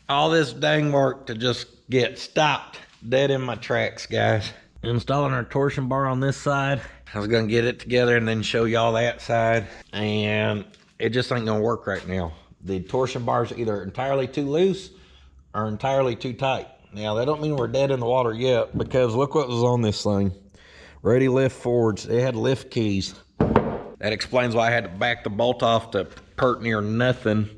All this dang work to just get stopped dead in my tracks, guys. Installing our torsion bar on this side. I was gonna get it together and then show y'all that side. And it just ain't gonna work right now. The torsion bar is either entirely too loose or entirely too tight. Now, that don't mean we're dead in the water yet, because look what was on this thing. Ready lift forwards. It had lift keys. That explains why I had to back the bolt off to pert near nothing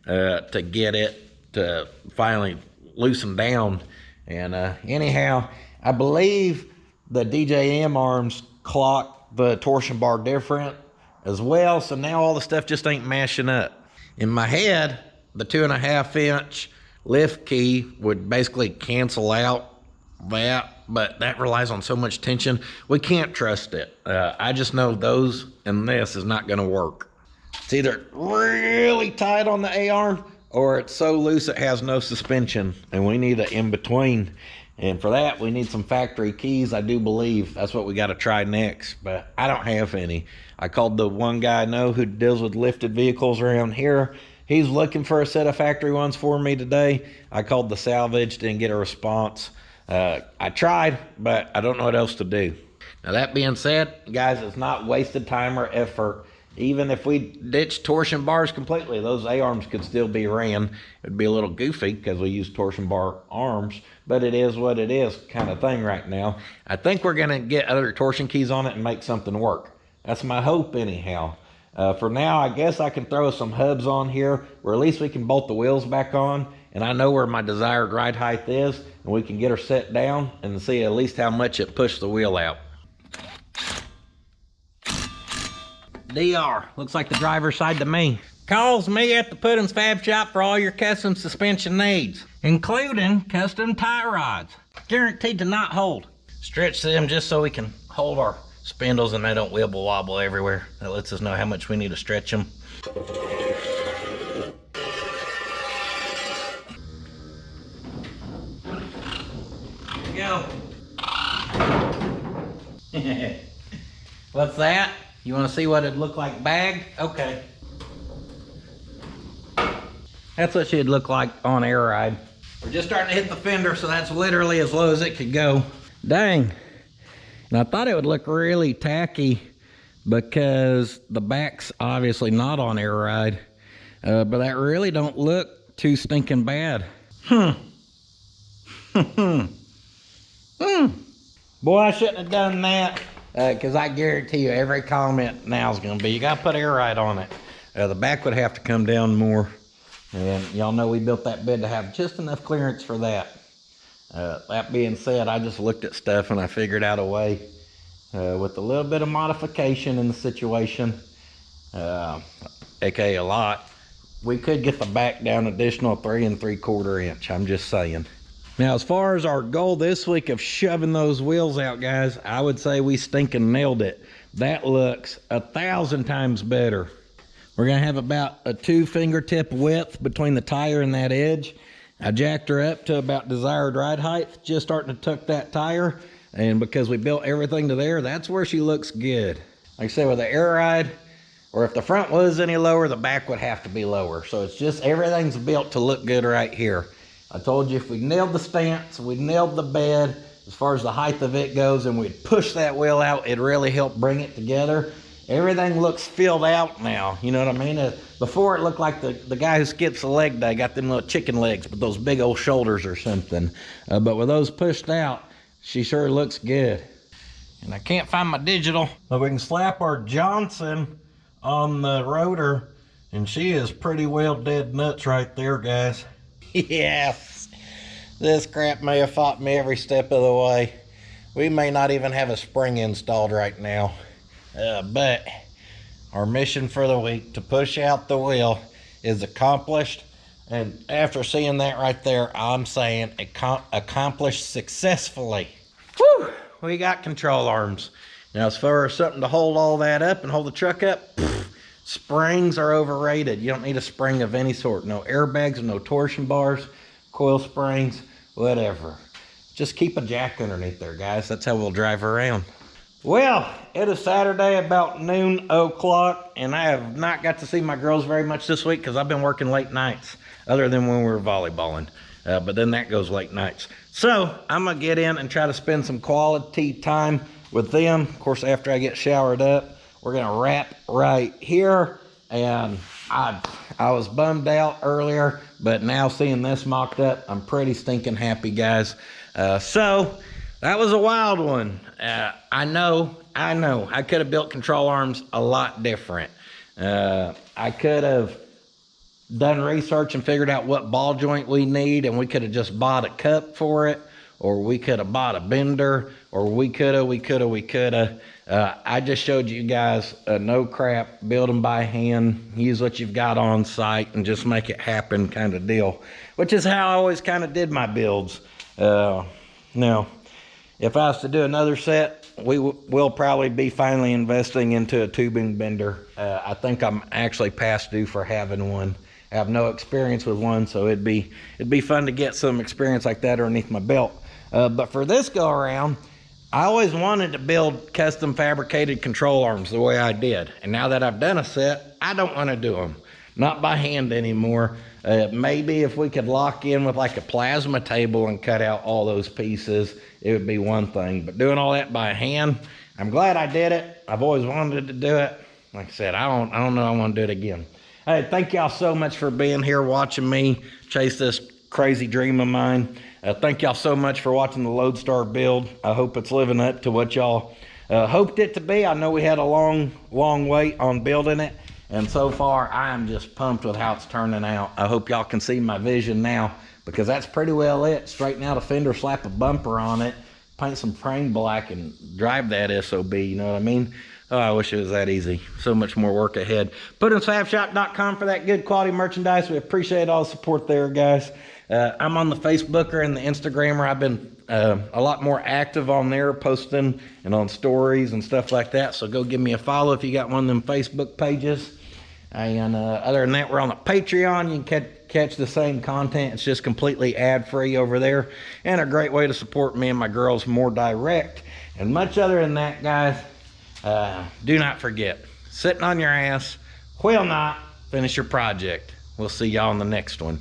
to get it to finally loosen down. And anyhow, I believe the DJM arms clock the torsion bar different as well, so now all the stuff just ain't mashing up. In my head, the 2.5-inch lift key would basically cancel out that, but that relies on so much tension. We can't trust it. I just know those and this is not gonna work. It's either really tight on the A-arm or it's so loose it has no suspension, and we need an in-between. And for that, we need some factory keys, I do believe. That's what we got to try next, but I don't have any. I called the one guy I know who deals with lifted vehicles around here. He's looking for a set of factory ones for me today. I called the salvage, didn't get a response. I tried, but I don't know what else to do. Now that being said, guys, it's not wasted time or effort. Even if we ditch torsion bars completely, those A-arms could still be ran. It'd be a little goofy because we use torsion bar arms, but it is what it is kind of thing right now. I think we're gonna get other torsion keys on it and make something work. That's my hope anyhow. For now, I guess I can throw some hubs on here where at least we can bolt the wheels back on, and I know where my desired ride height is, and we can get her set down and see at least how much it pushed the wheel out. DR, looks like the driver's side to me. Calls me at the Puddins Fab Shop for all your custom suspension needs, including custom tie rods. Guaranteed to not hold. Stretch them just so we can hold our spindles and they don't wibble wobble everywhere. That lets us know how much we need to stretch them. Here we go. What's that? You want to see what it'd look like bagged? Okay. That's what she'd look like on air ride. We're just starting to hit the fender, so that's literally as low as it could go. Dang. And I thought it would look really tacky because the back's obviously not on air ride. But that really don't look too stinking bad. Boy, I shouldn't have done that. Because I guarantee you every comment now is going to be, you got to put air ride on it. The back would have to come down more. And y'all know we built that bed to have just enough clearance for that. That being said, I just looked at stuff and I figured out a way with a little bit of modification in the situation, aka a lot, we could get the back down additional 3 3/4 inch. I'm just saying. Now, as far as our goal this week of shoving those wheels out, guys, I would say we stinking nailed it. That looks 1,000 times better. We're gonna have about a 2 fingertip width between the tire and that edge. I jacked her up to about desired ride height, just starting to tuck that tire. And because we built everything to there, that's where she looks good. Like I said, with the air ride, or if the front was any lower, the back would have to be lower. So it's just, everything's built to look good right here. I told you if we nailed the stance, we nailed the bed, as far as the height of it goes, and we'd push that wheel out, it really helped bring it together. Everything looks filled out now, you know what I mean? Before it looked like the guy who skips a leg day got them little chicken legs with those big old shoulders or something. But with those pushed out, she sure looks good. And I can't find my digital, but we can slap our Johnson on the rotor, and she is pretty well dead nuts right there, guys. Yes, this crap may have fought me every step of the way. We may not even have a spring installed right now. But our mission for the week to push out the wheel is accomplished. And after seeing that right there, I'm saying accomplished successfully. Whew, we got control arms. Now, as far as something to hold all that up and hold the truck up, springs are overrated. You don't need a spring of any sort. No airbags, no torsion bars, coil springs, whatever. Just keep a jack underneath there, guys. That's how we'll drive around. Well, it is Saturday about noon o'clock, and I have not got to see my girls very much this week because I've been working late nights, other than when we were volleyballing. But then that goes late nights. So I'm gonna get in and try to spend some quality time with them. Of course, after I get showered up, we're gonna wrap right here. And I was bummed out earlier, but now seeing this mocked up, I'm pretty stinking happy, guys. So that was a wild one. I know. I could have built control arms a lot different. I could have done research and figured out what ball joint we need, and we could have just bought a cup for it, or we could have bought a bender, or we coulda. I just showed you guys no crap, build them by hand, use what you've got on site and just make it happen kind of deal, which is how I always kind of did my builds. Now, if I was to do another set, we'll probably be finally investing into a tubing bender. I think I'm actually past due for having one. I have no experience with one, so it'd be fun to get some experience like that underneath my belt. But for this go around, I always wanted to build custom fabricated control arms the way I did. And now that I've done a set, I don't want to do them. Not by hand anymore. Maybe if we could lock in with like a plasma table and cut out all those pieces, it would be one thing. But doing all that by hand, I'm glad I did it. I've always wanted to do it. Like I said, I don't know I want to do it again. Hey, thank y'all so much for being here, watching me chase this crazy dream of mine. Thank y'all so much for watching the Loadstar build. I hope it's living up to what y'all hoped it to be. I know we had a long wait on building it, and so far I am just pumped with how it's turning out. I hope y'all can see my vision now, because that's pretty well it. Straighten out a fender, slap a bumper on it, paint some frame black, and drive that SOB, you know what I mean? Oh, I wish it was that easy. So much more work ahead. puddins.fab.shop for that good quality merchandise. We appreciate all the support there, guys. I'm on the Facebooker and the Instagrammer. I've been a lot more active on there, posting and on stories and stuff like that. So go give me a follow if you got one of them Facebook pages. And other than that, we're on the Patreon. You can catch the same content. It's just completely ad-free over there. And a great way to support me and my girls more direct. And much other than that, guys, do not forget, sitting on your ass will not finish your project. We'll see y'all in the next one.